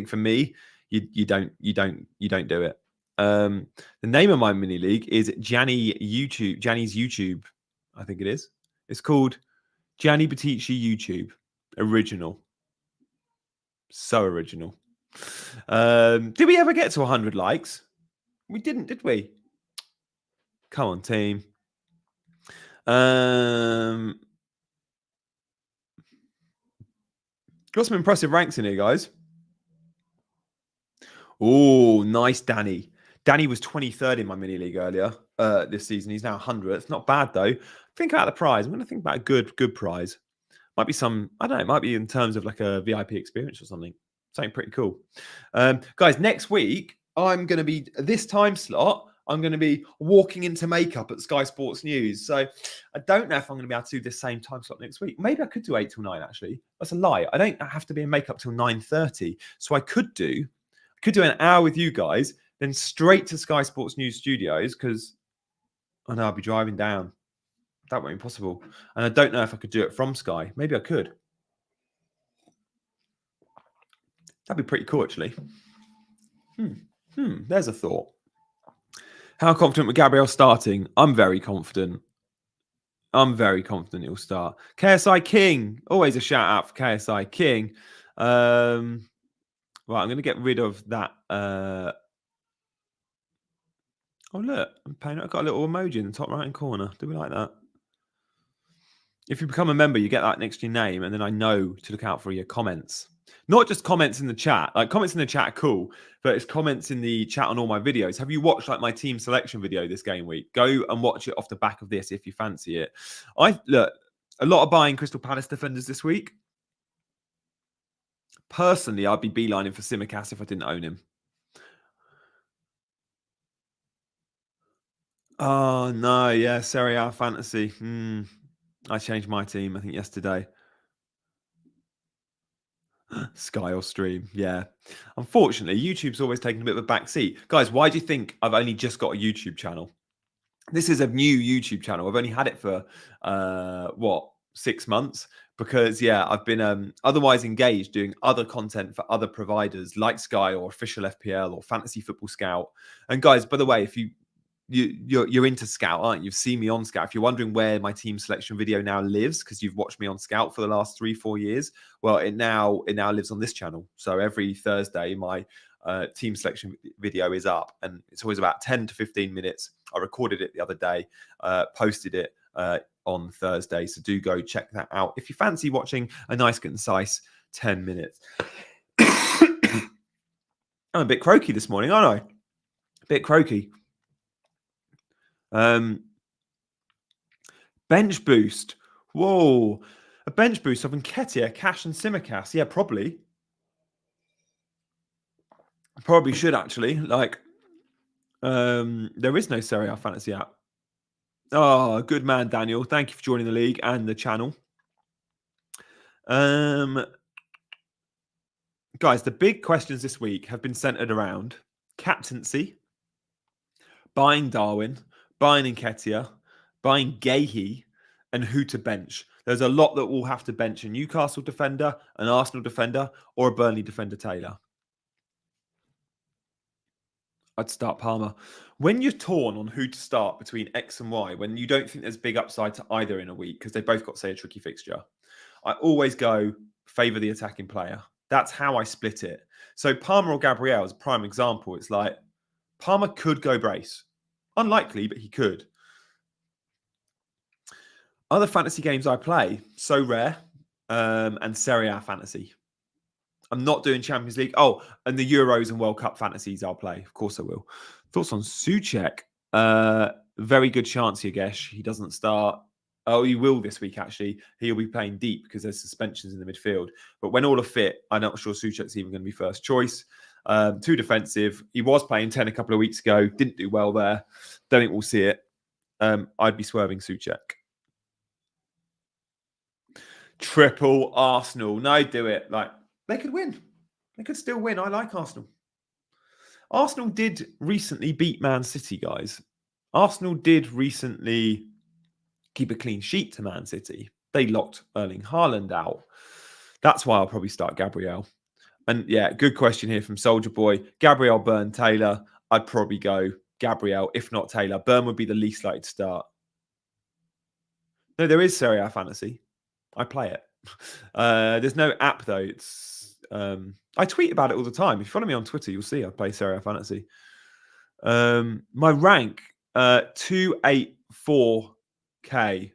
for me, you don't do it. The name of my mini league is Gianni's YouTube. I think it is. It's called Gianni Batici YouTube. Original. So original. Did we ever get to 100 likes? We didn't, did we? Come on, team. Got some impressive ranks in here, guys. Oh, nice, Danny. Danny was 23rd in my mini league earlier this season. He's now 100th. Not bad though. Think about the prize. I'm going to think about a good prize. Might be some, I don't know, it might be in terms of like a VIP experience or something. Something pretty cool. Guys, next week, I'm going to be, this time slot, I'm going to be walking into makeup at Sky Sports News. So I don't know if I'm going to be able to do this same time slot next week. Maybe I could do 8 till 9, actually. That's a lie. I don't have to be in makeup till 9:30. So I could do an hour with you guys, then straight to Sky Sports News studios, because I know I'll be driving down. That won't be possible. And I don't know if I could do it from Sky. Maybe I could. That'd be pretty cool, actually. There's a thought. How confident with Gabriel starting? I'm very confident. I'm very confident he'll start. KSI King. Always a shout out for KSI King. Right, I'm going to get rid of that. Oh, look. I've got a little emoji in the top right-hand corner. Do we like that? If you become a member, you get that next to your name, and then I know to look out for your comments. Not just comments in the chat. Like, comments in the chat are cool, but it's comments in the chat on all my videos. Have you watched like my team selection video this game week? Go and watch it off the back of this if you fancy it. Look, a lot of buying Crystal Palace defenders this week. Personally, I'd be beelining for Simicast if I didn't own him. Oh, no. Yeah, Serie A fantasy. I changed my team, I think, yesterday. Sky or stream, yeah. Unfortunately, YouTube's always taken a bit of a back seat. Guys, why do you think I've only just got a YouTube channel? This is a new YouTube channel. I've only had it for, 6 months? Because, yeah, I've been otherwise engaged doing other content for other providers like Sky or Official FPL or Fantasy Football Scout. And guys, by the way, if you're into Scout, aren't you? You've seen me on Scout. If you're wondering where my team selection video now lives, because you've watched me on Scout for the last 3-4 years, well, it now lives on this channel. So every Thursday, my team selection video is up, and it's always about 10 to 15 minutes. I recorded it the other day, posted it on Thursday. So do go check that out if you fancy watching a nice, concise 10 minutes. I'm a bit croaky this morning, aren't I? A bit croaky. Bench boost. Whoa. A bench boost of Nketiah, Cash, and Simicast. Yeah, probably. Probably should, actually. Like, there is no Serie A fantasy app. Oh, good man, Daniel. Thank you for joining the league and the channel. Guys, the big questions this week have been centered around captaincy, buying Darwin, buying Nketiah, buying Gahey, and who to bench. There's a lot that we'll have to bench: a Newcastle defender, an Arsenal defender, or a Burnley defender, Taylor. I'd start Palmer. When you're torn on who to start between X and Y, when you don't think there's big upside to either in a week, because they've both got, say, a tricky fixture, I always go favour the attacking player. That's how I split it. So Palmer or Gabriel is a prime example. It's like Palmer could go brace. Unlikely, but he could. Other fantasy games I play, So Rare and Serie A fantasy. I'm not doing Champions League. Oh, and the Euros and World Cup fantasies I'll play. Of course I will. Thoughts on Souček? Very good chance, Yagesh. He doesn't start. Oh, he will this week, actually. He'll be playing deep because there's suspensions in the midfield. But when all are fit, I'm not sure Souček's even going to be first choice. Too defensive. He was playing 10 a couple of weeks ago. Didn't do well there. Don't think we'll see it. I'd be swerving Souček. Triple Arsenal. No, do it. Like, they could win. They could still win. I like Arsenal. Arsenal did recently beat Man City, guys. Arsenal did recently keep a clean sheet to Man City. They locked Erling Haaland out. That's why I'll probably start Gabriel. And yeah, good question here from Soldier Boy. Gabriel, Burn, Taylor. I'd probably go Gabriel, if not Taylor. Burn would be the least likely to start. No, there is Serie A fantasy. I play it. There's no app though. It's I tweet about it all the time. If you follow me on Twitter, you'll see I play Serie A fantasy. My rank 284k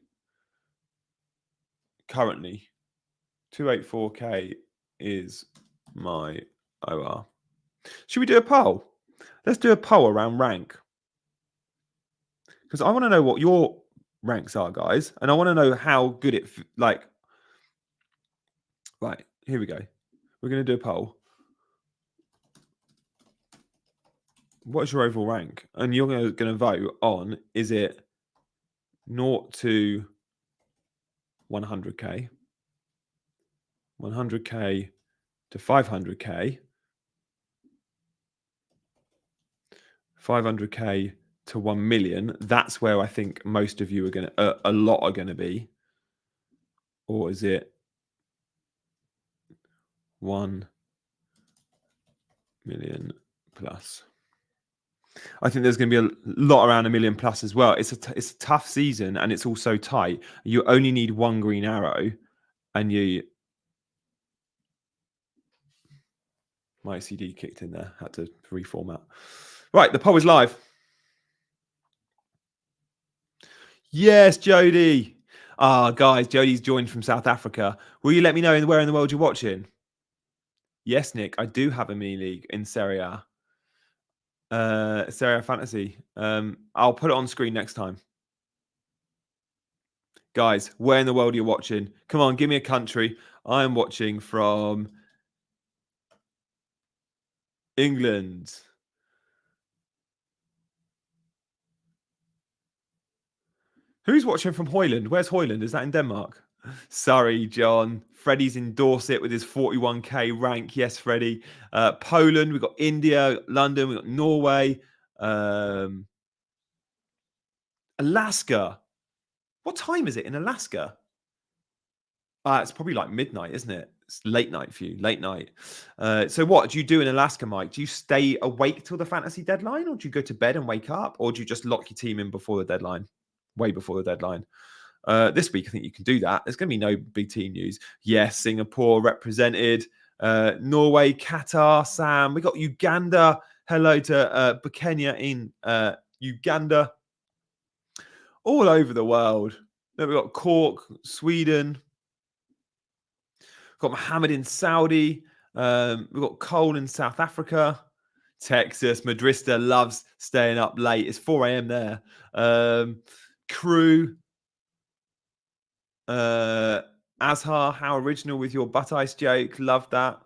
currently. 284k is my OR. Should we do a poll? Let's do a poll around rank. Because I want to know what your ranks are, guys. And I want to know how good it, like, right, here we go. We're going to do a poll. What is your overall rank? And you're going to vote on, is it 0 to 100k, 100k to 500k, 500k to 1 million. That's where I think most of you are going to, a lot are going to be. Or is it 1 million plus? I think there's going to be a lot around 1 million plus as well. It's a tough season and it's also tight. You only need one green arrow, and my CD kicked in there. Had to reformat. Right, the poll is live. Yes, Jody. Guys, Jody's joined from South Africa. Will you let me know where in the world you're watching? Yes, Nick, I do have a mini league in Serie A. Serie A Fantasy. I'll put it on screen next time. Guys, where in the world are you watching? Come on, give me a country. I am watching from England. Who's watching from Hoyland? Where's Hoyland? Is that in Denmark? Sorry, John. Freddie's in Dorset with his 41k rank. Yes, Freddie. Poland, we've got India, London, we've got Norway, Alaska. What time is it in Alaska? It's probably like midnight, isn't it? It's late night for you, late night. So what do you do in Alaska, Mike? Do you stay awake till the fantasy deadline, or do you go to bed and wake up, or do you just lock your team in before the deadline? Way before the deadline. This week, I think you can do that. There's going to be no big team news. Yes, Singapore represented. Norway, Qatar, Sam. We got Uganda. Hello to Bukenya in Uganda. All over the world. Then we got Cork, Sweden. We've got Mohammed in Saudi. We've got Cole in South Africa. Texas. Madrista loves staying up late. It's 4 a.m. there. Crew. Azhar, how original with your butt ice joke. Love that.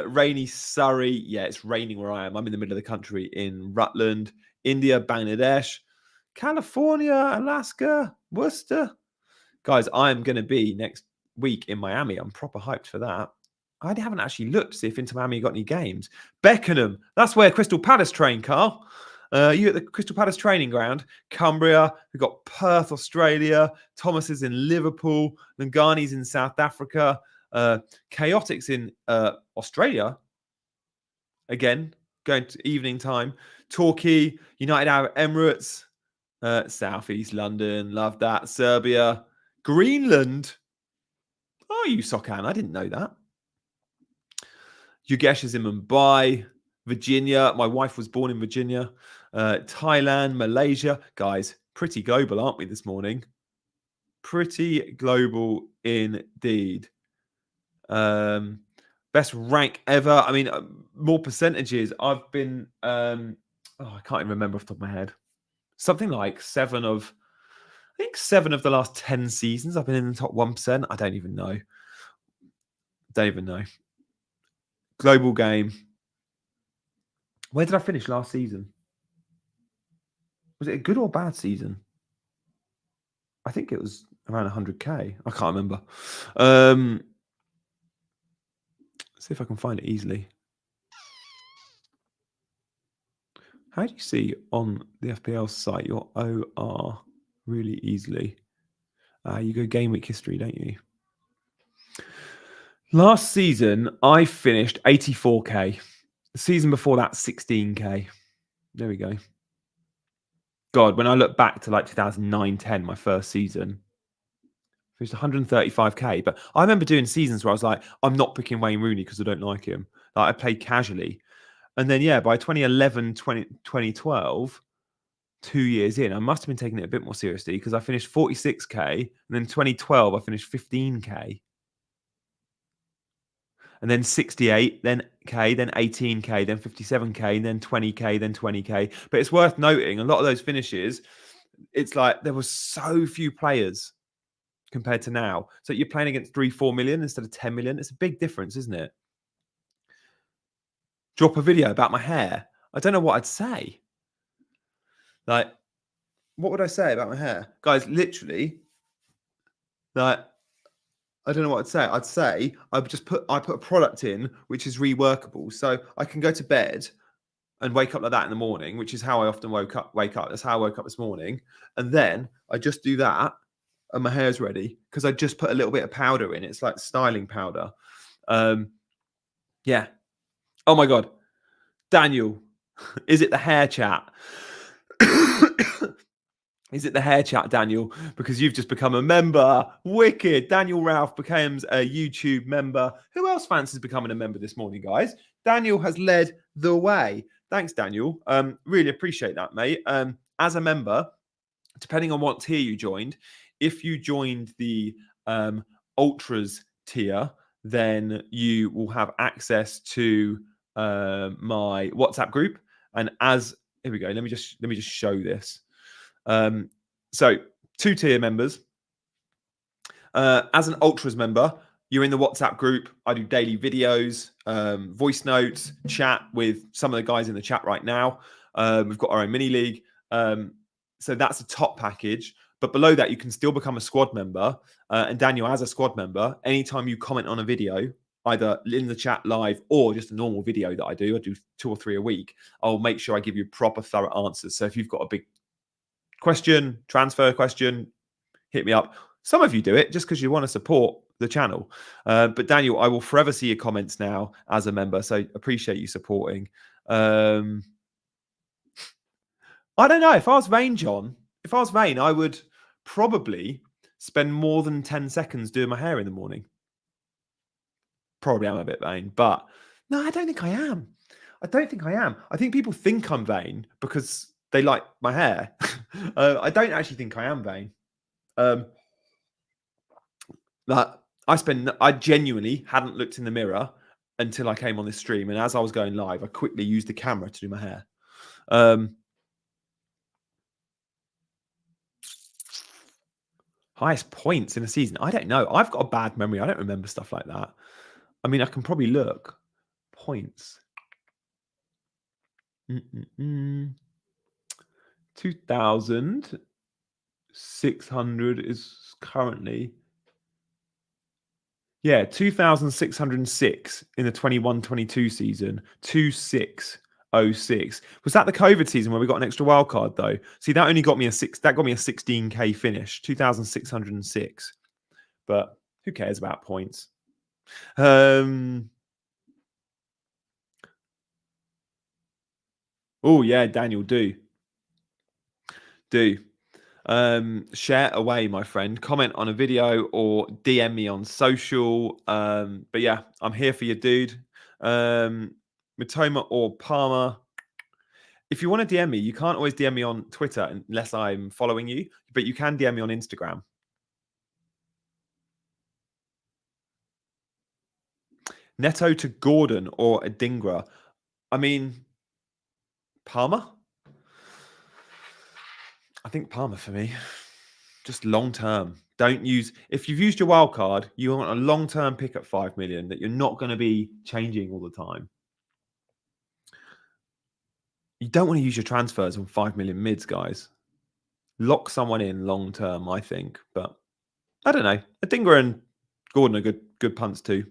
Rainy Surrey. Yeah, it's raining where I am. I'm in the middle of the country in Rutland. India, Bangladesh, California, Alaska, Worcester. Guys, I'm going to be next week in Miami. I'm proper hyped for that. I haven't actually looked to see if Inter Miami got any games. Beckenham. That's where Crystal Palace train, Carl. You at the Crystal Palace training ground. Cumbria. We've got Perth, Australia. Thomas is in Liverpool. Ngangi's in South Africa. Chaotix in Australia. Again, going to evening time. Torquay, United Arab Emirates, Southeast London. Love that. Serbia. Greenland. Oh, you Sokan. I didn't know that. Yogesh is in Mumbai. Virginia. My wife was born in Virginia. Thailand, Malaysia. Guys, pretty global, aren't we, this morning? Pretty global indeed. Best rank ever. I mean, more percentages. I've been, I can't even remember off the top of my head. Something like 7 of the last 10 seasons I've been in the top 1%. I don't even know. Global game. Where did I finish last season? Was it a good or bad season? I think it was around 100k. I can't remember. See if I can find it easily. How do you see on the FPL site your OR really easily? You go game week history, don't you? Last season, I finished 84k. The season before that, 16k. There we go. God, when I look back to like 2009-10, my first season, it was 135k. But I remember doing seasons where I was like, I'm not picking Wayne Rooney because I don't like him. Like, I played casually. And then, yeah, by 2011, 2012, 2 years in, I must have been taking it a bit more seriously because I finished 46k. And then 2012, I finished 15k. and then 68, then K, then 18K, then 57K, then 20K, then 20K. But it's worth noting a lot of those finishes, it's like there were so few players compared to now. So you're playing against 3-4 million instead of 10 million. It's a big difference, isn't it? Drop a video about my hair. I don't know what I'd say. Like, what would I say about my hair? Guys, literally, like, I don't know what I'd say. I'd say I put a product in which is reworkable. So I can go to bed and wake up like that in the morning, which is how I often wake up. That's how I woke up this morning. And then I just do that and my hair's ready because I just put a little bit of powder in. It's like styling powder. Yeah. Oh my God. Daniel, is it the hair chat? Is it the hair chat, Daniel? Because you've just become a member. Wicked. Daniel Ralph becomes a YouTube member. Who else fancies becoming a member this morning, guys? Daniel has led the way. Thanks, Daniel. Really appreciate that, mate. As a member, depending on what tier you joined, if you joined the Ultras tier, then you will have access to my WhatsApp group. And here we go. Let me just show this. So 2-tier members. As an Ultras member, you're in the WhatsApp group. I do daily videos, voice notes, chat with some of the guys in the chat right now. We've got our own mini league. So that's a top package. But below that, you can still become a squad member. And Daniel, as a squad member, anytime you comment on a video, either in the chat live or just a normal video that I do 2 or 3 a week, I'll make sure I give you proper, thorough answers. So if you've got a big question, transfer question, hit me up. Some of you do it just because you want to support the channel. But Daniel, I will forever see your comments now as a member. So appreciate you supporting. I don't know. If I was vain, John, I would probably spend more than 10 seconds doing my hair in the morning. Probably am a bit vain, but no, I don't think I am. I think people think I'm vain because they like my hair. I don't actually think I am vain. I genuinely hadn't looked in the mirror until I came on this stream. And as I was going live, I quickly used the camera to do my hair. Highest points in a season. I don't know. I've got a bad memory. I don't remember stuff like that. I mean, I can probably look. Points. 2,600 is currently... Yeah, 2,606 in the 21-22 season. 2,606. Was that the COVID season where we got an extra wild card though? See, that only got me a 16K finish. 2,606. But who cares about points? Oh yeah, Daniel, do. Share away, my friend. Comment on a video or DM me on social. But yeah, I'm here for you, dude. Matoma or Palmer. If you want to DM me, you can't always DM me on Twitter unless I'm following you, but you can DM me on Instagram. Neto to Gordon or Adingra. I mean, Palmer? I think Palmer for me. Just long term. Don't use, if you've used your wild card, you want a long term pick at 5 million that you're not going to be changing all the time. You don't want to use your transfers on 5 million mids, guys. Lock someone in long term, I think. But I don't know. Adingra and Gordon are good punts too.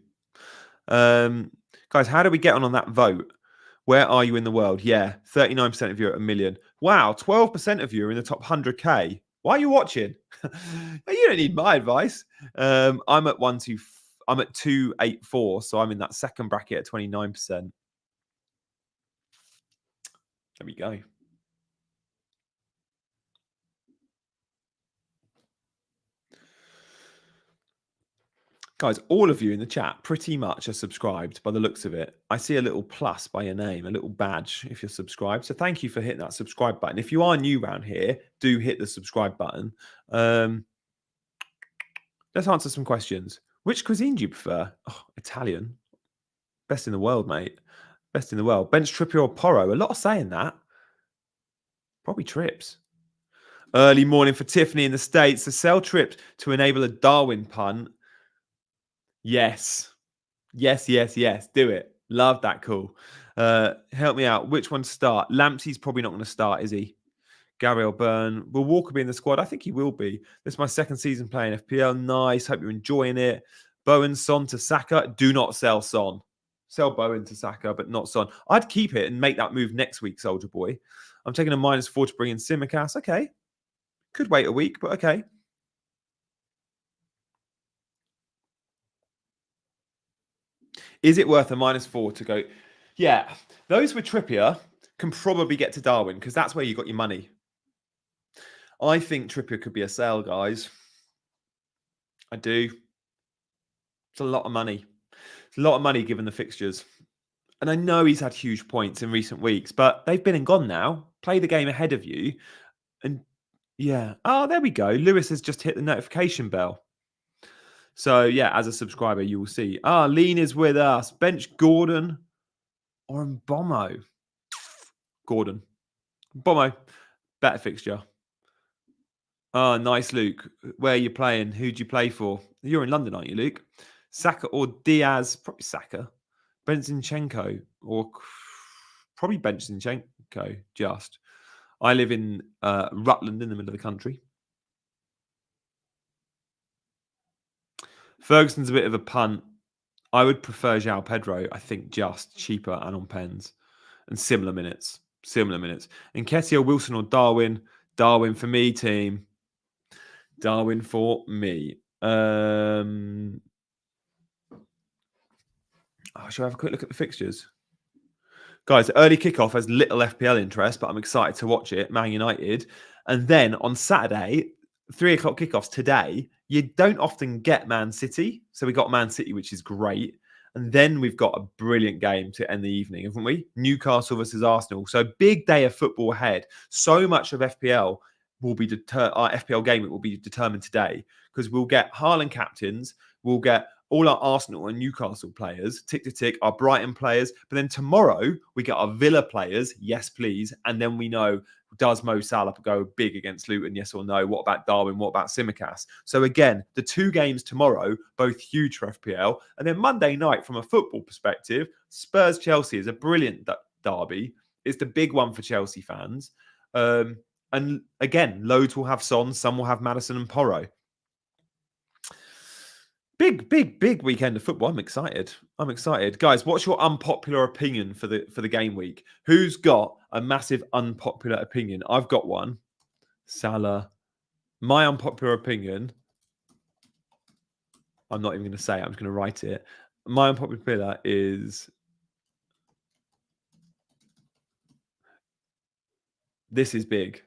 Guys, how do we get on that vote? Where are you in the world? Yeah, 39% of you are at a million. Wow, 12% of you are in the top 100K. Why are you watching? You don't need my advice. I'm at 284, so I'm in that second bracket at 29%. There we go. Guys, all of you in the chat pretty much are subscribed by the looks of it. I see a little plus by your name, a little badge if you're subscribed. So thank you for hitting that subscribe button. If you are new around here, do hit the subscribe button. Let's answer some questions. Which cuisine do you prefer? Oh, Italian. Best in the world, mate. Best in the world. Bench Trippier or Porro. A lot of saying that. Probably Trips. Early morning for Tiffany in the States. The sell Trips to enable a Darwin punt. Yes. Yes, yes, yes. Do it. Love that call. Help me out. Which one to start? Lamptey's probably not going to start, is he? Gabriel Byrne. Will Walker be in the squad? I think he will be. This is my second season playing FPL. Nice. Hope you're enjoying it. Bowen, Son to Saka. Do not sell Son. Sell Bowen to Saka, but not Son. I'd keep it and make that move next week, Soldier Boy. I'm taking a -4 to bring in Simicast. Okay. Could wait a week, but okay. Is it worth a -4 to go? Yeah. Those with Trippier can probably get to Darwin because that's where you got your money. I think Trippier could be a sale, guys. I do. It's a lot of money. It's a lot of money given the fixtures. And I know he's had huge points in recent weeks, but they've been and gone now. Play the game ahead of you. And yeah. Oh, there we go. Lewis has just hit the notification bell. So yeah, as a subscriber, you will see. Lean is with us. Bench Gordon or Mbomo. Gordon. Mbomo. Better fixture. Oh, nice, Luke. Where are you playing? Who do you play for? You're in London, aren't you, Luke? Saka or Diaz? Probably Saka. Benzinchenko or probably Benzinchenko, just. I live in Rutland in the middle of the country. Ferguson's a bit of a punt. I would prefer João Pedro, I think, just cheaper and on pens. And similar minutes. And Nketiah, Wilson or Darwin? Darwin for me, team. Darwin for me. Shall I have a quick look at the fixtures? Guys, early kickoff has little FPL interest, but I'm excited to watch it. Man United. And then on Saturday, 3 o'clock kickoffs today, you don't often get Man City. So we got Man City, which is great. And then we've got a brilliant game to end the evening, haven't we? Newcastle versus Arsenal. So big day of football ahead. So much of FPL will be our FPL game will be determined today because we'll get Haaland captains, we'll get all our Arsenal and Newcastle players, tick to tick, our Brighton players. But then tomorrow we get our Villa players, yes please, and then we know, does Mo Salah go big against Luton, yes or no? What about Darwin? What about Simicast? So again, the 2 games tomorrow, both huge for FPL. And then Monday night, from a football perspective, Spurs-Chelsea is a brilliant derby. It's the big one for Chelsea fans. And again, loads will have Son, some will have Maddison and Porro. Big weekend of football. I'm excited. Guys, what's your unpopular opinion for the game week? Who's got a massive unpopular opinion? I've got one. Salah. My unpopular opinion, I'm not even going to say it. I'm just going to write it. My unpopular is this is big.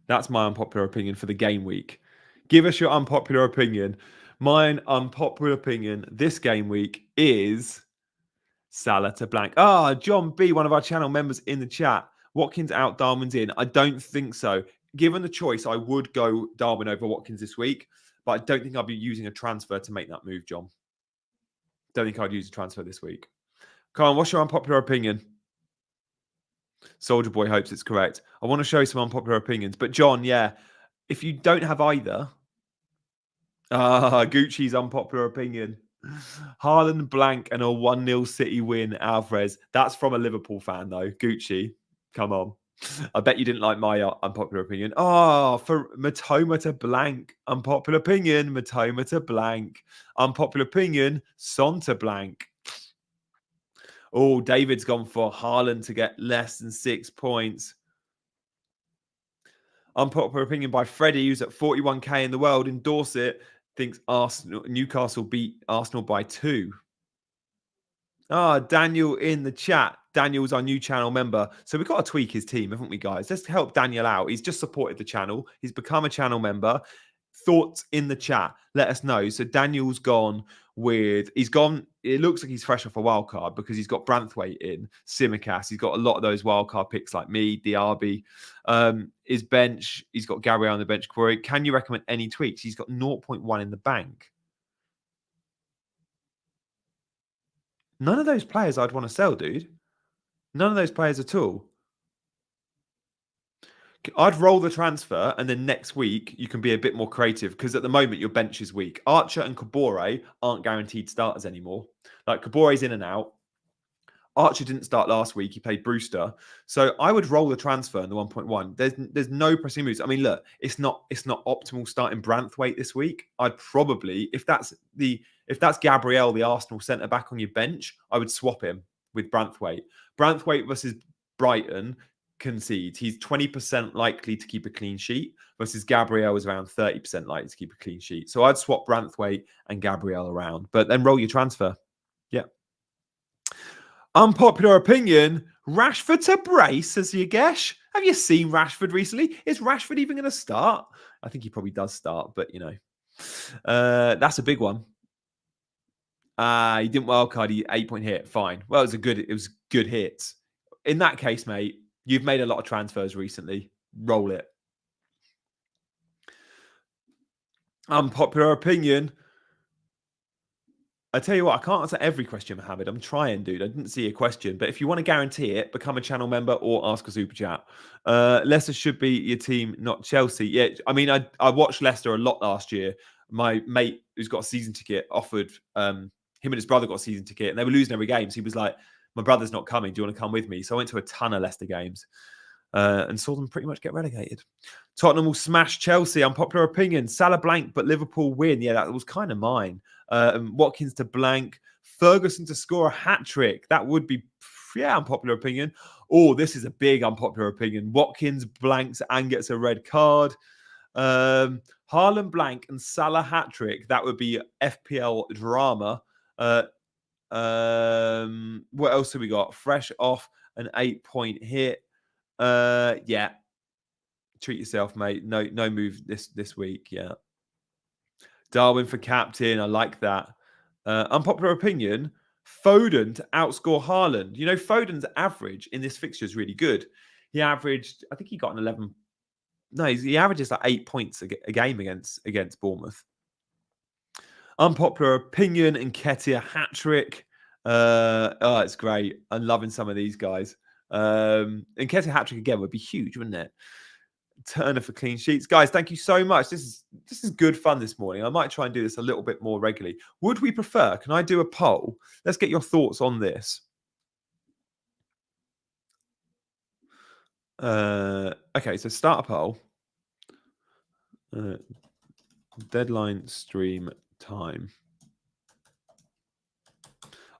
That's my unpopular opinion for the game week. Give us your unpopular opinion. Mine unpopular opinion this game week is Salah to blank. John B, one of our channel members in the chat. Watkins out, Darwin's in. I don't think so. Given the choice, I would go Darwin over Watkins this week, but I don't think I'll be using a transfer to make that move, John. Don't think I'd use a transfer this week. Come on, what's your unpopular opinion? Soldier Boy hopes it's correct. I want to show you some unpopular opinions. But John, yeah, if you don't have either, Gucci's unpopular opinion. Haaland blank and a 1-0 City win, Alvarez. That's from a Liverpool fan, though. Gucci, come on. I bet you didn't like my unpopular opinion. For Matoma to blank. Unpopular opinion, Matoma to blank. Unpopular opinion, Son to blank. Oh, David's gone for Haaland to get less than 6 points. Unpopular opinion by Freddie, who's at 41k in the world, endorse it. Thinks Newcastle beat Arsenal by 2. Daniel in the chat. Daniel's our new channel member. So we've got to tweak his team, haven't we, guys? Let's help Daniel out. He's just supported the channel. He's become a channel member. Thoughts in the chat. Let us know. So Daniel's gone with... It looks like he's fresh off a wild card because he's got Branthwaite in, Simicast. He's got a lot of those wild card picks like me, Diaby. His bench, he's got Gabriel on the bench. Corey, can you recommend any tweaks? He's got 0.1 in the bank. None of those players I'd want to sell, dude. None of those players at all. I'd roll the transfer, and then next week you can be a bit more creative because at the moment your bench is weak. Archer and Kabore aren't guaranteed starters anymore. Like Kabore's in and out. Archer didn't start last week. He played Brewster. So I would roll the transfer in the 1.1. There's no pressing moves. I mean, look, it's not optimal starting Branthwaite this week. I'd probably, if that's Gabriel, the Arsenal centre back on your bench, I would swap him with Branthwaite. Branthwaite versus Brighton concedes. He's 20% likely to keep a clean sheet versus Gabriel is around 30% likely to keep a clean sheet. So I'd swap Branthwaite and Gabriel around, but then roll your transfer. Yeah. Unpopular opinion, Rashford to brace, says Yagesh. Have you seen Rashford recently? Is Rashford even going to start? I think he probably does start, but you know, that's a big one. He didn't wildcard, he 8-point hit. Fine. Well, it was good hits. In that case, mate, you've made a lot of transfers recently. Roll it. Unpopular opinion. I tell you what, I can't answer every question, Mohammed. I'm trying, dude. I didn't see a question. But if you want to guarantee it, become a channel member or ask a super chat. Leicester should be your team, not Chelsea. Yeah, I mean, I watched Leicester a lot last year. My mate who's got a season ticket offered, him and his brother got a season ticket, and they were losing every game. So he was like, my brother's not coming. Do you want to come with me? So I went to a ton of Leicester games and saw them pretty much get relegated. Tottenham will smash Chelsea. Unpopular opinion. Salah blank, but Liverpool win. Yeah, that was kind of mine. Watkins to blank. Ferguson to score a hat-trick. That would be, yeah, unpopular opinion. Oh, this is a big unpopular opinion. Watkins blanks and gets a red card. Haaland blank and Salah hat-trick. That would be FPL drama. What else have we got? Fresh off an 8-point hit. Yeah. Treat yourself, mate. No move this week. Yeah. Darwin for captain. I like that. Unpopular opinion. Foden to outscore Haaland. You know, Foden's average in this fixture is really good. He averaged, I think he got an 11. No, he averages like 8 points a game against Bournemouth. Unpopular opinion. Nketiah hat-trick. Oh, it's great. I'm loving some of these guys. Nketiah hat-trick again would be huge, wouldn't it? Turner for clean sheets. Guys, thank you so much. This is good fun this morning. I might try and do this a little bit more regularly. Would we prefer? Can I do a poll? Let's get your thoughts on this. Okay, so start a poll. Deadline stream time.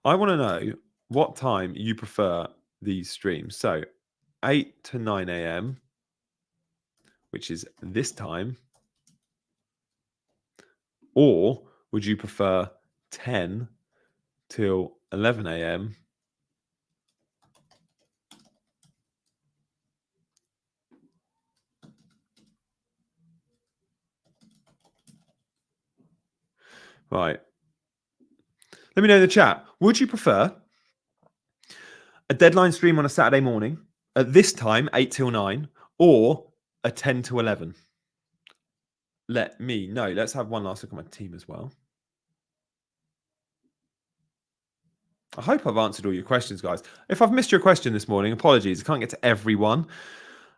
I want to know what time you prefer these streams. So 8 to 9 a.m., which is this time, or would you prefer 10 till 11 a.m.? Right. Let me know in the chat. Would you prefer a deadline stream on a Saturday morning at this time, 8 till 9, or a 10 to 11? Let me know. Let's have one last look at my team as well. I hope I've answered all your questions, guys. If I've missed your question this morning, apologies. I can't get to everyone.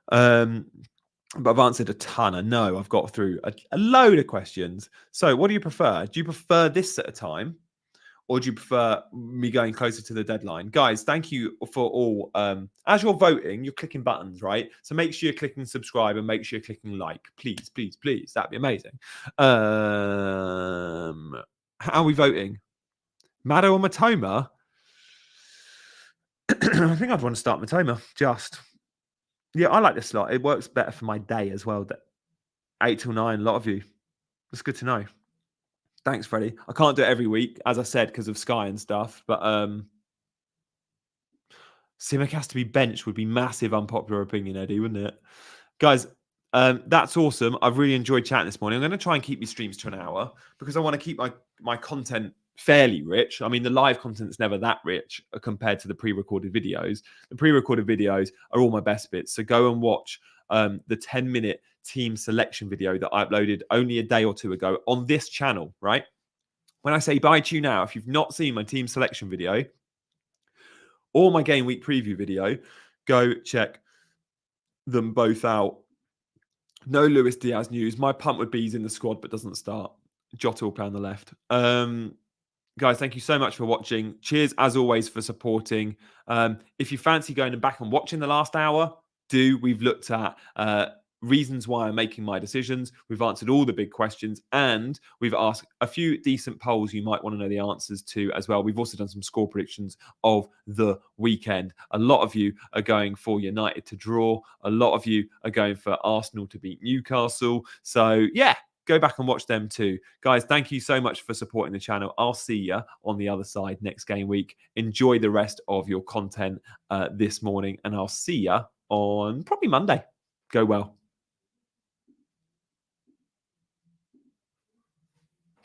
But I've answered a ton. I know I've got through a load of questions. So what do you prefer? Do you prefer this at a time? Or do you prefer me going closer to the deadline? Guys, thank you for all. As you're voting, you're clicking buttons, right? So make sure you're clicking subscribe and make sure you're clicking like. Please, please, please. That'd be amazing. How are we voting? Mado or Matoma? I think I'd want to start Matoma. Just. Yeah, I like this slot. It works better for my day as well. 8 till 9, a lot of you. That's good to know. Thanks, Freddie. I can't do it every week, as I said, because of Sky and stuff. But Simic has to be benched would be massive unpopular opinion, Eddie, wouldn't it? Guys, that's awesome. I've really enjoyed chatting this morning. I'm going to try and keep these streams to an hour because I want to keep my content fairly rich. I mean, the live content is never that rich compared to the pre-recorded videos. The pre-recorded videos are all my best bits. So go and watch the 10-minute team selection video that I uploaded only a day or two ago on this channel, right? When I say bye to you now, if you've not seen my team selection video, or my game week preview video. Go check them both out. No Luis Diaz news. My punt would be he's in the squad but doesn't start. Jota will play on the left. Guys, thank you so much for watching. Cheers, as always, for supporting. If you fancy going back and watching the last hour, we've looked at reasons why I'm making my decisions. We've answered all the big questions, and we've asked a few decent polls you might want to know the answers to as well. We've also done some score predictions of the weekend. A lot of you are going for United to draw. A lot of you are going for Arsenal to beat Newcastle. So, yeah, go back and watch them too. Guys, thank you so much for supporting the channel. I'll see you on the other side next game week. Enjoy the rest of your content this morning, and I'll see you on probably Monday. Go well.